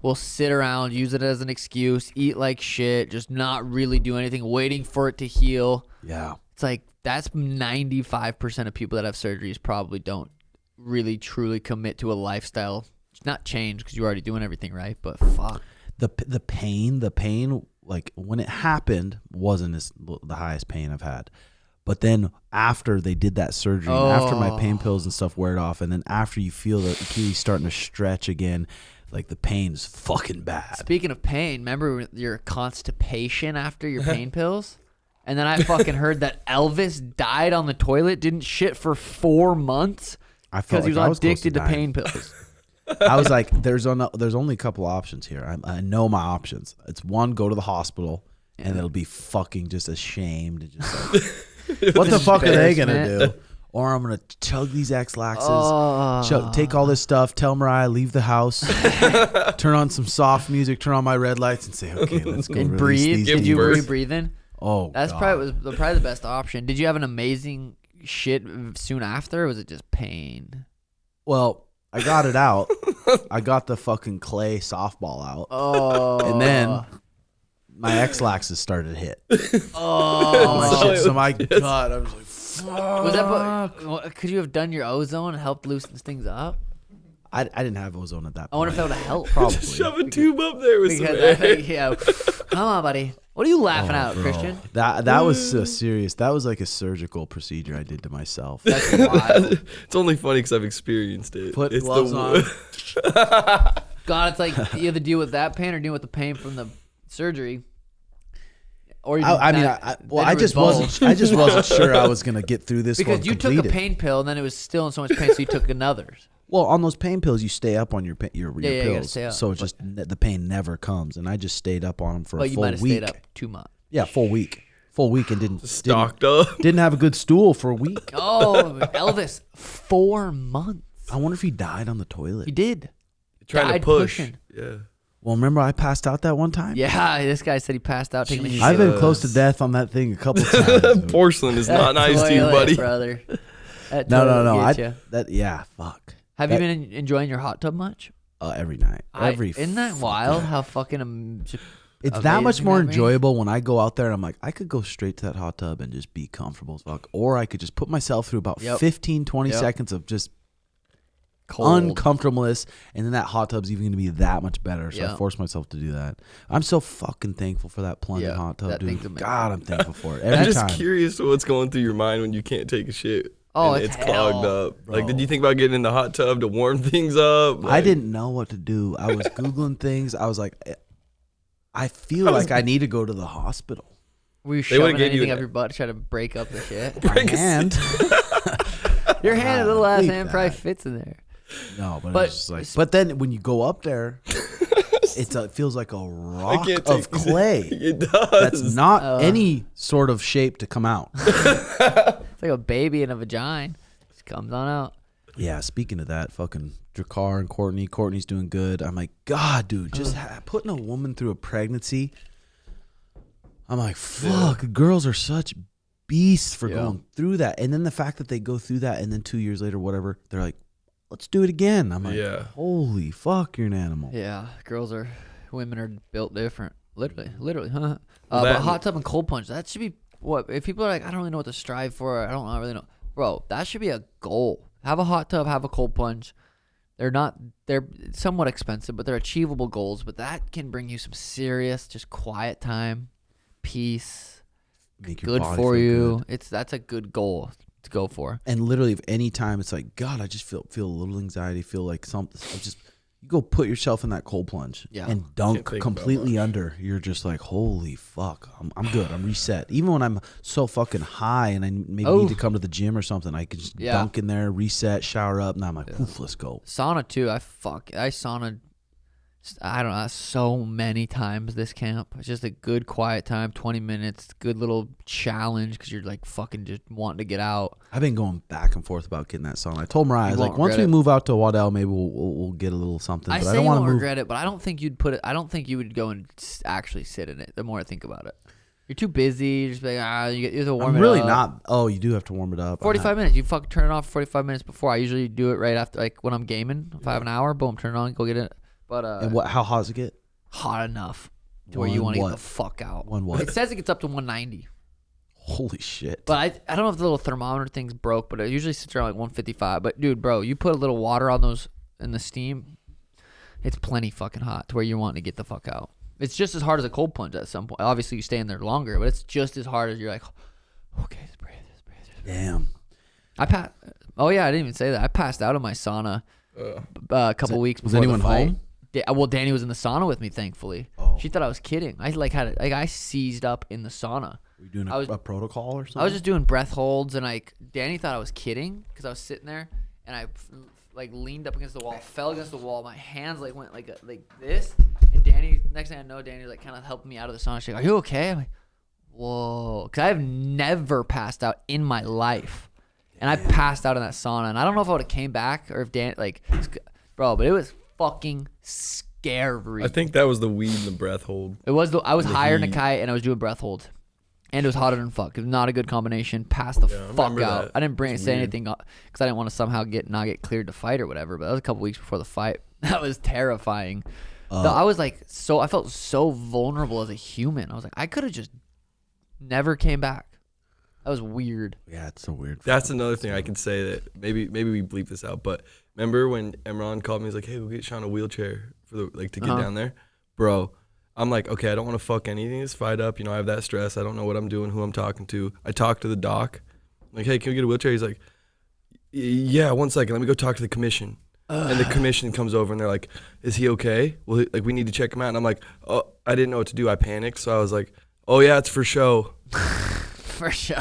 will sit around, use it as an excuse, eat like shit, just not really do anything, waiting for it to heal. yeah. It's like that's 95% of people that have surgeries probably don't really truly commit to a lifestyle. Not change because you're already doing everything right, but fuck. The pain, like when it happened, wasn't the highest pain I've had. But then after they did that surgery, and after my pain pills and stuff wear off, and then after you feel the Achilles starting to stretch again, like the pain's fucking bad. Speaking of pain, remember your constipation after your pain pills? And then I fucking heard that Elvis died on the toilet, didn't shit for 4 months I felt because he was like I was close to addicted to dying. pain pills. I was like, there's only a couple options here. I know my options. It's one, go to the hospital, and it'll be fucking just ashamed and just like, what the fuck are they gonna do? Or I'm gonna chug these X-Laxes, take all this stuff, tell Mariah leave the house, turn on some soft music, turn on my red lights, and say, okay, let's go. And release breathe. these Did you demons. breathe in? Oh, That's God. probably the best option. Did you have an amazing shit soon after, or was it just pain? Well, I got it out. I got the fucking clay softball out, Oh, and then my X-Laxes started to hit. oh, My shit, so my God, I was like, fuck. was that? Could you have done your ozone and helped loosen things up? I didn't have ozone at that point. I wonder if that would have helped. Probably. Shove a tube up there with some Because air. I think, yeah, come on, buddy. What are you laughing at, Bro, Christian? That was serious. That was like a surgical procedure I did to myself. That's wild. It's only funny because I've experienced it. Put it's gloves on. God, it's like you either deal with that pain or deal with the pain from the surgery. Or you I just wasn't sure I was gonna get through this because one you completed. took a pain pill and then it was still in so much pain, so you took another. Well, on those pain pills, you stay up on your you gotta pills, stay up. so it just the pain never comes. And I just stayed up on them for But a you full might have week. stayed up too much. Yeah, full week, and didn't Stocked up. didn't have a good stool for a week. Oh, Elvis, 4 months. I wonder if he died on the toilet. He did. Trying to Died push. pushing. Yeah. Well, remember I passed out that one time. Yeah, this guy said he passed out taking a shit. I've been close to death on that thing a couple times. Porcelain is not That nice to you, toilet, buddy. brother. That No. toilet gets ya. Fuck. Have you been enjoying your hot tub much? Every night? Isn't that wild? How fucking It's that much amazing more that means? enjoyable when I go out there and I'm like, I could go straight to that hot tub and just be comfortable as fuck. Or I could just put myself through about 15, 20 seconds of just cold. uncomfortableness. And then that hot tub's even going to be that much better. So I Yeah. force myself to do that. I'm so fucking thankful for that plunging Yeah, hot tub, that thing's dude. amazing. God, I'm thankful for it. I'm Every just time. curious to what's going through your mind when you can't take a shit. Oh, and it's clogged hell, up. Like, did you think about getting in the hot tub to warm things up? I Like, didn't know what to do. I was Googling things. I was like, I feel like I need to go to the hospital. Were you They would've shoving gave you anything an- up your butt to try to break up the shit? My hand. Your hand, little ass Leave hand, probably that. fits in there. No, but, But- it's just like. But then when you go up there, it feels like a rock can't of take- clay. It does. That's not any sort of shape to come out. It's like a baby in a vagina. Just comes on out. Yeah. Speaking of that, fucking Drakkar and Courtney. Courtney's doing good. I'm like, God, dude, just putting a woman through a pregnancy. I'm like, fuck. Girls are such beasts for going through that, and then the fact that they go through that, and then 2 years later, whatever, they're like, let's do it again. I'm like, Yeah. holy fuck, you're an animal. Yeah, women are built different. Literally, huh? Well, But hot tub and cold plunge, that should be what, if people are like, I don't really know what to strive for, I don't really know. Bro, that should be a goal. Have a hot tub, have a cold plunge. They're somewhat expensive, but they're achievable goals. But that can bring you some serious, just quiet time, peace, Make your good body for feel you. good. That's a good goal to go for. And literally, if any time it's like, God, I just feel a little anxiety, feel like something. You go put yourself in that cold plunge and dunk Can't think completely about under. You're just like, holy fuck, I'm good. I'm reset. Even when I'm so fucking high and I maybe need to come to the gym or something, I can just dunk in there, reset, shower up, and I'm like, oof, let's go. Sauna too. I sauna I don't know, so many times this camp. It's just a good quiet time, 20 minutes, good little challenge because you're like fucking just wanting to get out. I've been going back and forth about getting that sauna. I told Mariah, I was won't like, once we regret it. move out to Waddell, maybe we'll get a little something. I But say I don't you want to won't move. regret it, but I don't think you'd put it. I don't think you would go and actually sit in it. The more I think about it, you're too busy. You're just like you have to warm I'm it really up. not. Oh, you do have to warm it up. 45 minutes. You fucking turn it off 45 minutes before. I usually do it right after, like when I'm gaming. If I have an hour, boom, turn it on, go get it. But And how hot does it get? hot enough to where you want to get the fuck out. One what? It says it gets up to 190. Holy shit. But I don't know if the little thermometer thing's broke, but it usually sits around like 155. But dude, bro, you put a little water on those in the steam, it's plenty fucking hot to where you're wanting to get the fuck out. It's just as hard as a cold plunge at some point. Obviously, you stay in there longer, but it's just as hard as you're like, okay, just breathe. Damn. Oh yeah, I didn't even say that. I passed out in my sauna a couple weeks before anyone the fight. home? Well, Danny was in the sauna with me, thankfully. Oh. She thought I was kidding. I I seized up in the sauna. Were you doing I was- a protocol or something? I was just doing breath holds, and like Danny thought I was kidding because I was sitting there and I like leaned up against the wall, fell against the wall. My hands like went like this, and Danny. Next thing I know, Danny like kind of helping me out of the sauna. She's like, "Are you okay?" I'm like, "Whoa," because I've never passed out in my life, and I passed out in that sauna, and I don't know if I would have came back or if Dan bro, but it was fucking scary. I think that was the weed and the breath hold. It was. I was higher than a kite, and I was doing breath holds, and it was hotter than fuck. It was not a good combination. Passed the fuck remember out. that. I didn't It's say weird. anything because I didn't want to somehow not get cleared to fight or whatever. But that was a couple weeks before the fight. That was terrifying. I was like I felt so vulnerable as a human. I was like, I could have just never came back. That was weird. Yeah, it's so weird. That's another thing I can say that maybe we bleep this out. But remember when Emron called me? He's like, "Hey, we'll get Sean a wheelchair for to get down there, bro." I'm like, okay, I don't want to fuck anything this fight up. You know, I have that stress. I don't know what I'm doing, who I'm talking to. I talked to the doc. I'm like, hey, can we get a wheelchair? He's like, yeah, 1 second. Let me go talk to the commission. And the commission comes over and they're like, is he okay? Well, like, we need to check him out. And I'm like, oh, I didn't know what to do. I panicked. So I was like, oh, yeah, it's for show. For sure.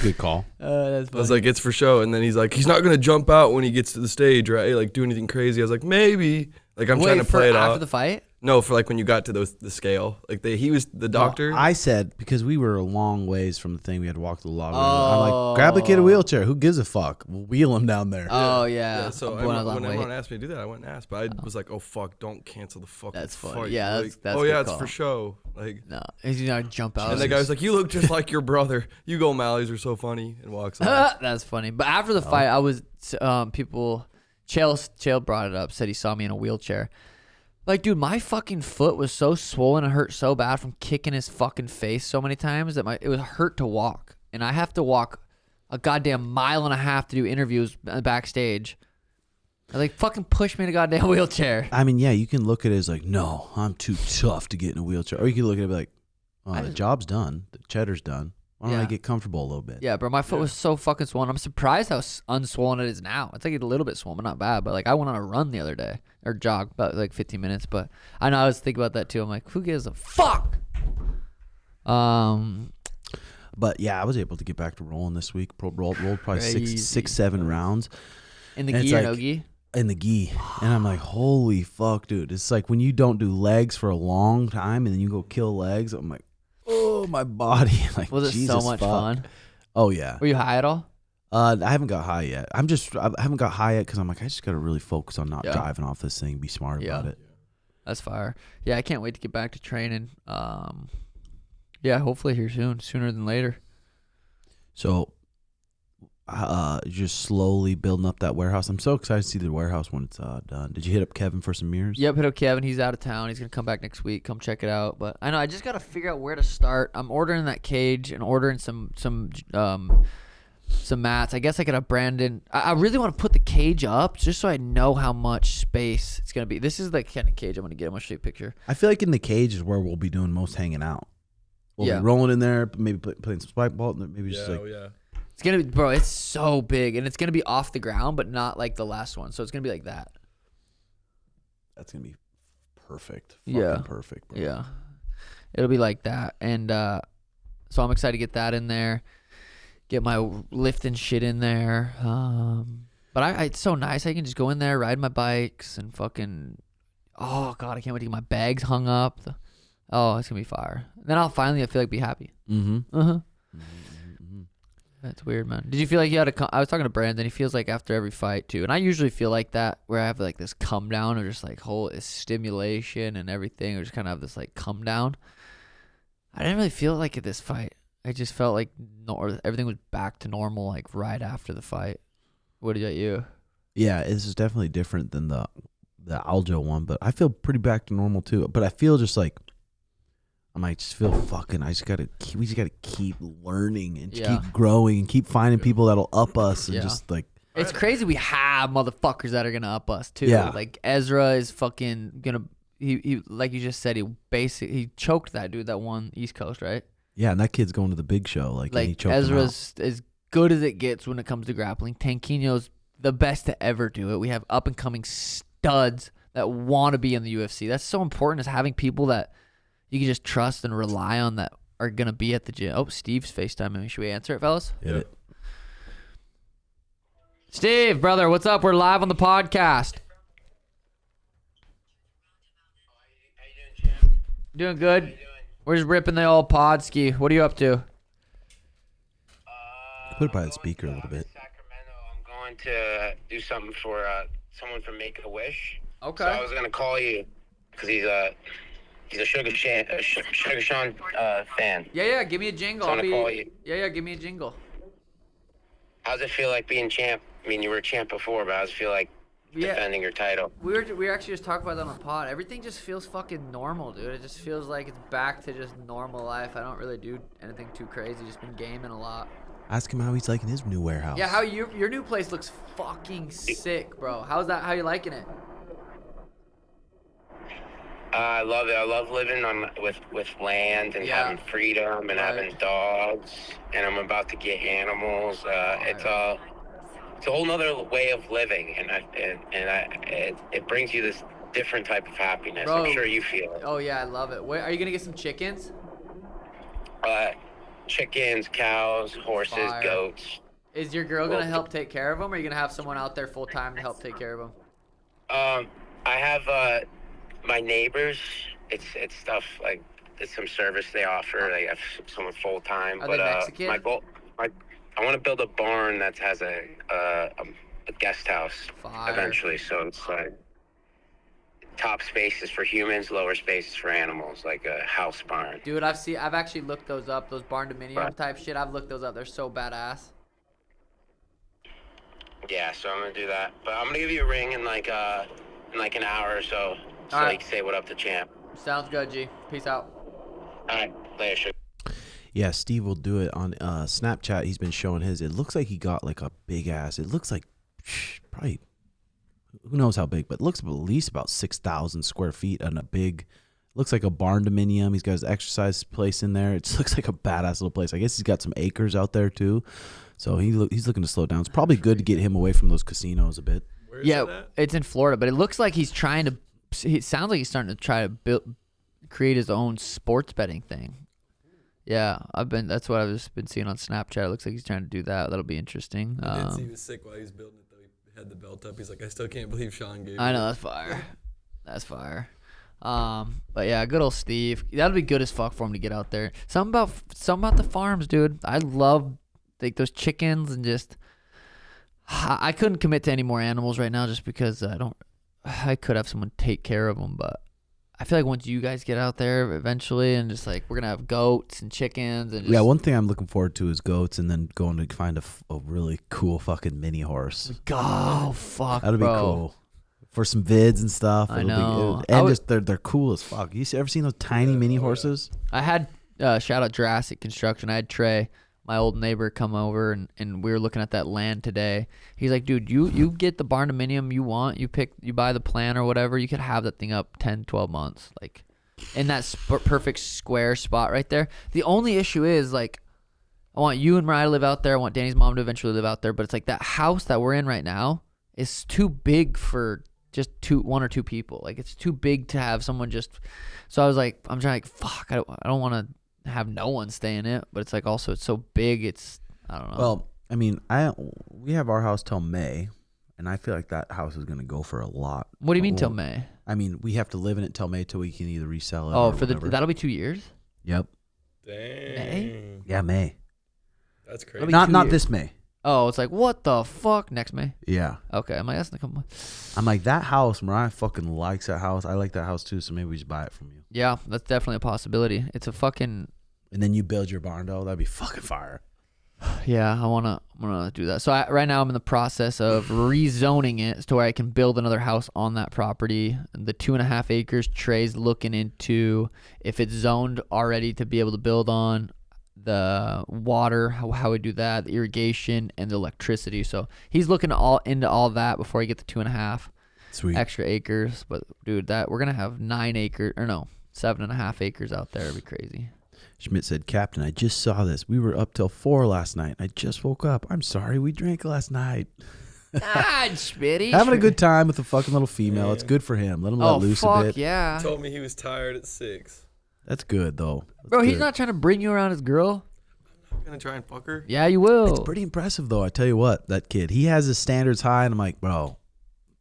Good call. That's I was like, it's for show. And then he's like, he's not going to jump out when he gets to the stage, right? Like, do anything crazy. I was like, maybe. Like, I'm trying to play it after out. the fight. No, for like when you got to the scale. Like, he was the doctor. I said, because we were a long ways from the thing, we had to walk the lobby. I'm like, grab the kid a wheelchair. Who gives a fuck? We'll wheel him down there. Oh yeah. So When I was when on everyone weight. asked me to do that, I went and asked. But I was like, oh, fuck, don't cancel the fucking That's funny. fight. Yeah, Like, that's oh, good yeah, it's call. for show. Like, No, he's gonna jump out. and the guy was like, you look just like your brother. You go, Mallies are so funny, and walks out. That's funny. But after the fight, I was Chael brought it up, said he saw me in a wheelchair. Like, dude, my fucking foot was so swollen and hurt so bad from kicking his fucking face so many times that it was hurt to walk. And I have to walk a goddamn mile and a half to do interviews backstage. Like, fucking push me in a goddamn wheelchair. I mean, yeah, you can look at it as like, no, I'm too tough to get in a wheelchair. Or you can look at it and be like, oh, the job's done. The cheddar's done. Why don't I get comfortable a little bit? Yeah, bro, my foot was so fucking swollen. I'm surprised how unswollen it is now. It's like a little bit swollen, but not bad. But like, I went on a run the other day, or jog about like 15 minutes. But I know I was thinking about that too. I'm like, who gives a fuck? But yeah, I was able to get back to rolling this week. Rolled probably Crazy. 6-7 rounds In the And it's gi or like- no gi? in the gi, and I'm like, holy fuck, dude! It's like when you don't do legs for a long time, and then you go kill legs. I'm like, oh, my body! Like, Was it Jesus so much fuck. fun? Oh yeah. Were you high at all? I haven't got high yet. I haven't got high yet because I'm like, I just got to really focus on not Yeah. driving off this thing. Be smart about it. That's fire. Yeah, I can't wait to get back to training. Yeah, hopefully here soon, sooner than later. So, just slowly building up that warehouse. I'm so excited to see the warehouse when it's done. Did you hit up Kevin for some mirrors? Yep, hit up Kevin. He's out of town. He's gonna come back next week. Come check it out. But I know I just gotta figure out where to start. I'm ordering that cage and ordering some mats. I guess I gotta Brandon. I really want to put the cage up just so I know how much space it's gonna be. This is the kind of cage I'm gonna get. I'm gonna show you a picture. I feel like in the cage is where we'll be doing most hanging out. We'll Yeah. be rolling in there, maybe playing some spike ball, and maybe just like yeah. It's gonna be, bro. It's so big, and it's gonna be off the ground, but not like the last one. So it's gonna be like that. that's gonna be perfect. Yeah. Fucking perfect. Bro. Yeah, it'll be like that, and so I'm excited to get that in there, get my lifting shit in there. But it's so nice. I can just go in there, ride my bikes, and fucking oh god, I can't wait to get my bags hung up. Oh, it's gonna be fire. Then I'll finally, I feel like, be happy. That's weird, man. Did you feel like you had I was talking to Brandon. He feels like after every fight too, and I usually feel like that, where I have like this come down or just like whole stimulation and everything, or just kind of have this like come down. I didn't really feel like at this fight. I just felt like everything was back to normal like right after the fight. What about you? Yeah, this is definitely different than the Aljo one, but I feel pretty back to normal too. But I feel just like I might just feel fucking. We just gotta keep learning and keep growing and keep finding people that'll up us and just like. It's crazy. We have motherfuckers that are gonna up us too. Yeah. Like Ezra is fucking gonna. He like you just said. He choked that dude that won East Coast, right? Yeah, and that kid's going to the big show. Like and he choked Ezra's as good as it gets when it comes to grappling. Tanquino's the best to ever do it. We have up and coming studs that want to be in the UFC. That's so important, is having people that you can just trust and rely on that are going to be at the gym. Oh, Steve's FaceTiming. Should we answer it, fellas? Hit it. Steve, brother, what's up? We're live on the podcast. How you doing, champ? Doing good. How you doing? We're just ripping the old pod ski. What are you up to? Put it by the speaker a little bit. Sacramento. I'm going to do something for someone from Make-A-Wish. Okay. So I was going to call you because he's a Sugar Sean fan. Yeah, give me a jingle. So I'm going to call you. Yeah, give me a jingle. How's it feel like being champ? I mean, you were a champ before, but how's it feel like defending your title? We were actually just talking about that on the pod. Everything just feels fucking normal, dude. It just feels like it's back to just normal life. I don't really do anything too crazy. Just been gaming a lot. Ask him how he's liking his new warehouse. Yeah, how your new place looks fucking sick, bro. How's that? How you liking it? I love it. I love living with land and having freedom and having dogs. And I'm about to get animals. It's a whole nother way of living, and it brings you this different type of happiness. Bro, I'm sure you feel it. Oh yeah, I love it. Where are you gonna get some chickens? Chickens, cows, horses, Fire. goats. Is your girl gonna help take care of them, or are you gonna have someone out there full time to help take care of them? I have my neighbors. It's stuff like it's some service they offer. They have someone full time. Are But they Mexican? my goal, I want to build a barn that has a guest house Fire. eventually. So it's like top spaces for humans, lower spaces for animals, like a house barn. Dude, I've actually looked those up. Those barn dominium Right. type shit. I've looked those up. They're so badass. Yeah, so I'm gonna do that. But I'm gonna give you a ring in like an hour or so, so All right. you can say what up to champ. Sounds good, G. Peace out. All right, later. Sugar. Yeah, Steve will do it on Snapchat. He's been showing his. It looks like he got like a big ass. It looks like probably who knows how big, but it looks at least about 6,000 square feet and a big. Looks like a barn dominium. He's got his exercise place in there. It just looks like a badass little place. I guess he's got some acres out there too. So he's looking to slow down. It's probably good to get him away from those casinos a bit. Where is Yeah, it at? it's in Florida, but it looks like he's trying to. It sounds like he's starting to try to create his own sports betting thing. Yeah, that's what I've just been seeing on Snapchat. It looks like he's trying to do that. That'll be interesting. I did see he was sick while he was building it, though. He had the belt up. He's like, I still can't believe Sean gave I me know, that." that's fire. That's fire. But yeah, good old Steve. That'll be good as fuck for him to get out there. Something about the farms, dude. I love like those chickens and just. I couldn't commit to any more animals right now just because I could have someone take care of them, but I feel like once you guys get out there eventually and just like we're gonna have goats and chickens and just, Yeah, one thing I'm looking forward to is goats, and then going to find a really cool fucking mini horse. oh fuck, That'll be bro. cool for some vids and stuff. I It'll know. and just they're cool as fuck. You ever seen those tiny mini horses? I had shout out Jurassic Construction. I had Trey, my old neighbor, come over and we were looking at that land today. He's like, dude, you get the barn dominium you want, you buy the plan or whatever, you could have that thing up 10, 12 months, like in that perfect square spot right there. The only issue is like, I want you and Mariah to live out there. I want Danny's mom to eventually live out there, but it's like that house that we're in right now is too big for just one or two people. Like it's too big to have someone just. So I was like, I'm trying like, fuck, I don't want to have no one stay in it, but it's like also it's so big. It's I don't know. Well, I mean, we have our house till May, and I feel like that house is gonna go for a lot. What do you mean till May? I mean, we have to live in it till May till we can either resell it. Oh, or whatever. that'll be 2 years. Yep. Dang. May? Yeah, May. That's crazy. Not this May. Oh, it's like what the fuck next May? Yeah. Okay, I'm like that's in a couple months. I'm like that house. Mariah fucking likes that house. I like that house too. So maybe we just buy it from you. Yeah, that's definitely a possibility. It's a fucking And then you build your barn though. That'd be fucking fire. yeah. I wanna do that. So right now I'm in the process of rezoning it to where I can build another house on that property. The 2.5 acres, Trey's looking into if it's zoned already to be able to build on. The water, how we do that, the irrigation, and the electricity. So he's looking into all that before I get the 2.5 Sweet. extra acres. But dude, that we're gonna have 7.5 acres out there. It'd be crazy. Schmidt said, Captain, I just saw this. We were up till 4 last night. I just woke up. I'm sorry. We drank last night. Schmitty. Having a good time with a fucking little female. It's good for him. Let him let loose a bit. Yeah. He told me he was tired at 6. That's good, though. That's Bro, he's good. not trying to bring you around his girl. I'm gonna try and fuck her. Yeah, you will. It's pretty impressive, though. I tell you what, that kid, he has his standards high, and I'm like, bro,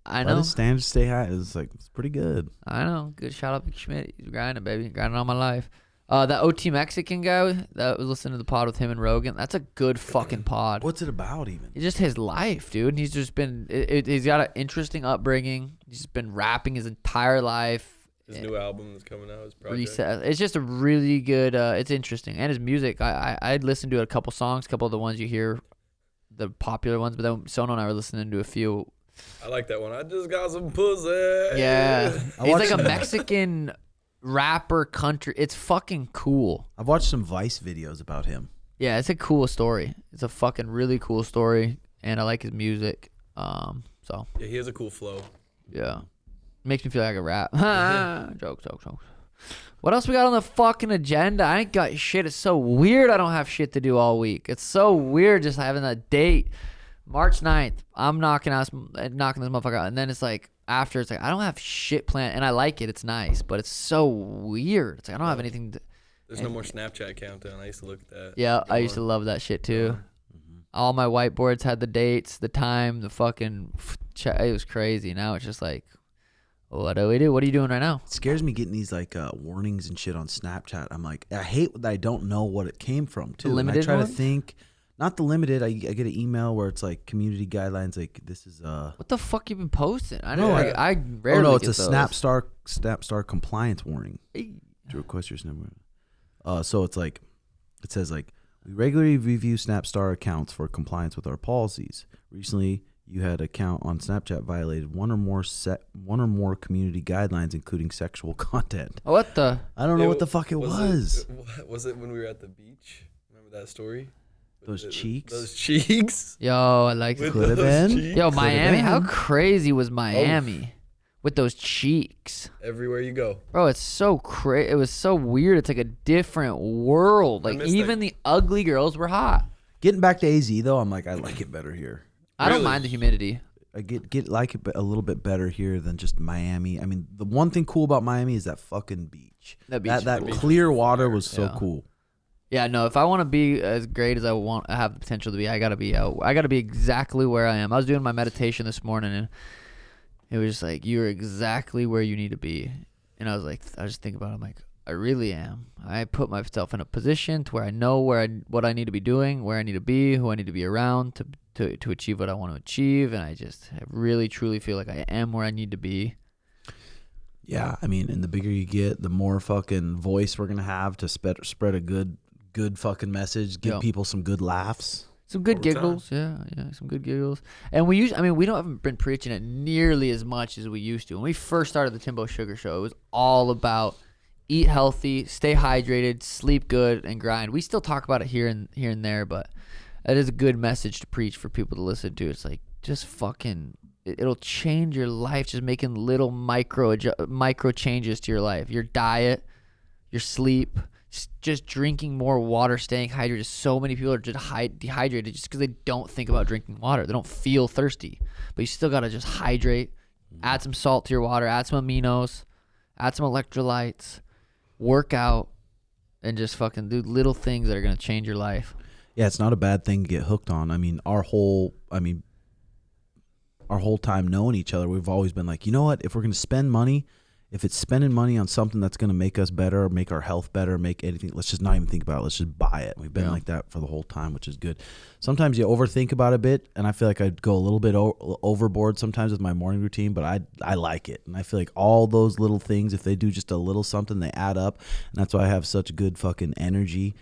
I let know. his standards stay high. It's like, it's pretty good. I know. Good shout out to Schmitty. He's grinding, baby. Grinding all my life. That OT Mexican guy that was listening to the pod with him and Rogan, that's a good fucking pod. What's it about, even? It's just his life, dude. He's just been, he's got an interesting upbringing. He's just been rapping his entire life. His new album that's coming out. His project. Reset. It's just a really good, it's interesting. And his music, I'd listened to a couple songs, a couple of the ones you hear, the popular ones, but then Sauna and I were listening to a few. I like that one. I just got some pussy. Yeah. He's like a Mexican rapper country. It's fucking cool. I've watched some Vice videos about him. Yeah, it's a cool story. It's a fucking really cool story, and I like his music. So Yeah, he has a cool flow. yeah, makes me feel like a rap. Jokes. What else we got on the fucking agenda? I ain't got shit. It's so weird. I don't have shit to do all week. It's so weird just having a date. March 9th, I'm knocking this motherfucker out, and then it's like after it's like I don't have shit planned, and I like it. It's nice, but it's so weird. It's like I don't have anything. There's no more Snapchat countdown. I used to look at that. Yeah, I used to love that shit too. All my whiteboards had the dates, the time, the fucking. It was crazy. Now it's just like, what do we do? What are you doing right now? It scares me getting these like warnings and shit on Snapchat. I'm like, I hate that I don't know what it came from too. The limited and I try ones? to think, not the limited. I get an email where it's like community guidelines. Like this is What the fuck you been posting? I No, know. I- I rarely. oh no, it's get a those. Snapstar compliance warning to request your Snap. So it's like, it says like, we regularly review Snapstar accounts for compliance with our policies. Recently, you had account on Snapchat violated one or more community guidelines, including sexual content. What the? I don't know what the fuck it was. Was it when we were at the beach? Remember that story? Those cheeks? Those cheeks. Yo, I like it. Could have Those been. cheeks. Yo, Could've Miami. been. How crazy was Miami with those cheeks? Everywhere you go. Bro, it's so crazy. It was so weird. It's like a different world. Like miss even the ugly girls were hot. Getting back to AZ though, I'm like, I like it better here. I don't Really? mind the humidity. I get like it a little bit better here than just Miami. I mean, the one thing cool about Miami is that fucking beach. That beach. That beach clear is water fire. was so Yeah. cool. Yeah, no. If I want to be as great as I have the potential to be, I gotta be out. I gotta be exactly where I am. I was doing my meditation this morning, and it was just like you're exactly where you need to be. And I was just thinking about it. I'm like, I really am. I put myself in a position to where I know what I need to be doing, where I need to be, who I need to be around to achieve what I want to achieve, and I really truly feel like I am where I need to be. Yeah, I mean, and the bigger you get, the more fucking voice we're gonna have to spread a good fucking message, give Yeah. people some good laughs. Some good All the time. giggles, yeah, some good giggles. And we haven't been preaching it nearly as much as we used to. When we first started the Timbo Sugar Show, it was all about eat healthy, stay hydrated, sleep good, and grind. We still talk about it here and there, but it is a good message to preach for people to listen to. It's like just fucking, it'll change your life. Just making little micro changes to your life, your diet, your sleep. Just drinking more water, staying hydrated. So many people are just dehydrated just because they don't think about drinking water. They don't feel thirsty, but you still gotta just hydrate. Add some salt to your water. Add some aminos. Add some electrolytes. Work out, and just fucking do little things that are gonna change your life. Yeah, it's not a bad thing to get hooked on. I mean, our whole time knowing each other, we've always been like, you know what? If we're gonna spend money, if it's spending money on something that's gonna make us better, or make our health better, make anything, let's just not even think about it. Let's just buy it. We've been like that for the whole time, which is good. Sometimes you overthink about it a bit, and I feel like I'd go a little bit overboard sometimes with my morning routine, but I like it, and I feel like all those little things, if they do just a little something, they add up, and that's why I have such good fucking energy.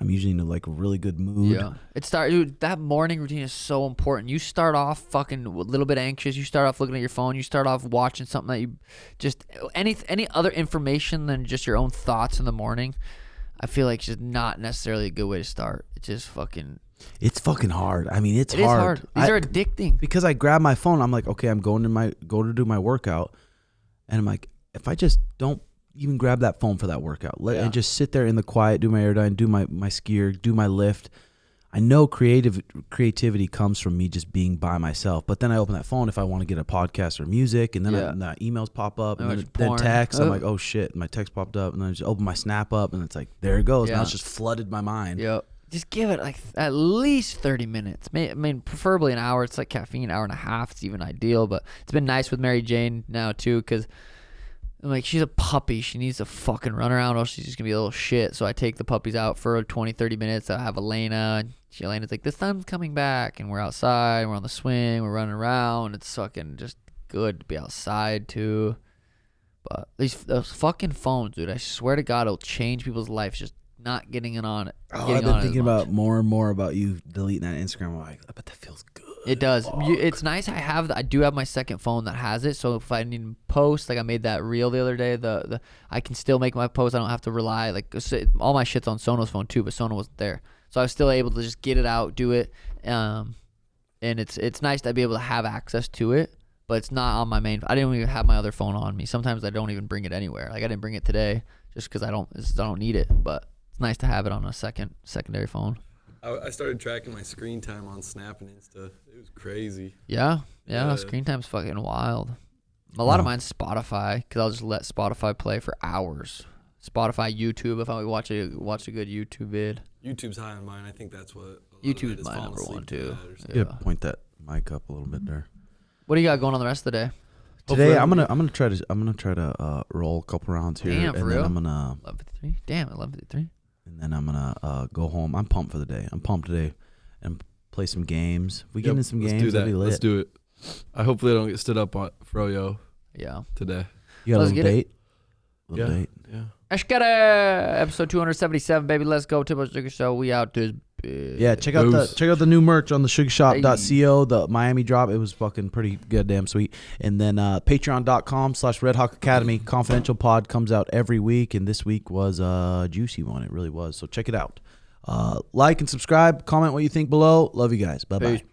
I'm usually in like a really good mood. Yeah, dude. That morning routine is so important. You start off fucking a little bit anxious. You start off looking at your phone. You start off watching something that you just any other information than just your own thoughts in the morning. I feel like it's just not necessarily a good way to start. It's just fucking. It's fucking hard. I mean, it's hard. It is hard. These are addicting. Because I grab my phone. I'm like, okay, I'm going to do my workout, and I'm like, if I just don't even grab that phone for that workout, and just sit there in the quiet, do my airdyne, do my skier, do my lift. I know creativity comes from me just being by myself, but then I open that phone if I want to get a podcast or music, and then the emails pop up, and then text. I'm like, oh shit, my text popped up, and then I just open my Snap up, and it's like, there it goes. Now it's just flooded my mind. Yep. Just give it like at least 30 minutes. I mean, preferably an hour. It's like caffeine, hour and a half. It's even ideal, but it's been nice with Mary Jane now too, because I'm like, she's a puppy. She needs to fucking run around or she's just going to be a little shit. So I take the puppies out for 20, 30 minutes. I have Elena. And Elena's like, the sun's coming back. And we're outside. We're on the swing. We're running around. It's fucking just good to be outside too. But those fucking phones, dude, I swear to God, it'll change people's lives just not getting it on it. I've been thinking about more and more about you deleting that Instagram. I'm like, I bet that feels good. It does. It's nice. I do have my second phone that has it, so if I need to post, like I made that reel the other day, I can still make my post. I don't have to rely, like all my shit's on Sono's phone too, but Sona wasn't there, so I was still able to just get it out, do it, and it's nice to be able to have access to it, but it's not on my main. I didn't even have my other phone on me. Sometimes I don't even bring it anywhere. Like I didn't bring it today just because I don't need it, but it's nice to have it on a secondary phone. I started tracking my screen time on Snap and Insta. It was crazy. Yeah. Screen time's fucking wild. A lot of mine's Spotify, because I'll just let Spotify play for hours. Spotify, YouTube, if I watch a good YouTube vid. YouTube's high on mine. I think that's what. YouTube's my number one too. Yeah, point that mic up a little bit there. What do you got going on the rest of the day? Today I'm gonna try to roll a couple rounds here. Damn, for real? Then I'm gonna 11:53. Damn, 11:53. And then I'm gonna go home. I'm pumped for the day. I'm pumped today, and play some games. We get in some games. Do that. Let's do it. I hopefully don't get stood up on Froyo. Yeah. Today. You got a little date. Yeah. Let's get it. Episode 277, baby. Let's go. TimboSugarShow. We out this. Yeah, check out the new merch on the sugarshop.co, the Miami drop. It was fucking pretty goddamn sweet. And then patreon.com/RedHawk Academy. Confidential pod comes out every week, and this week was a juicy one. It really was. So check it out. Like and subscribe. Comment what you think below. Love you guys. Bye-bye. Peace.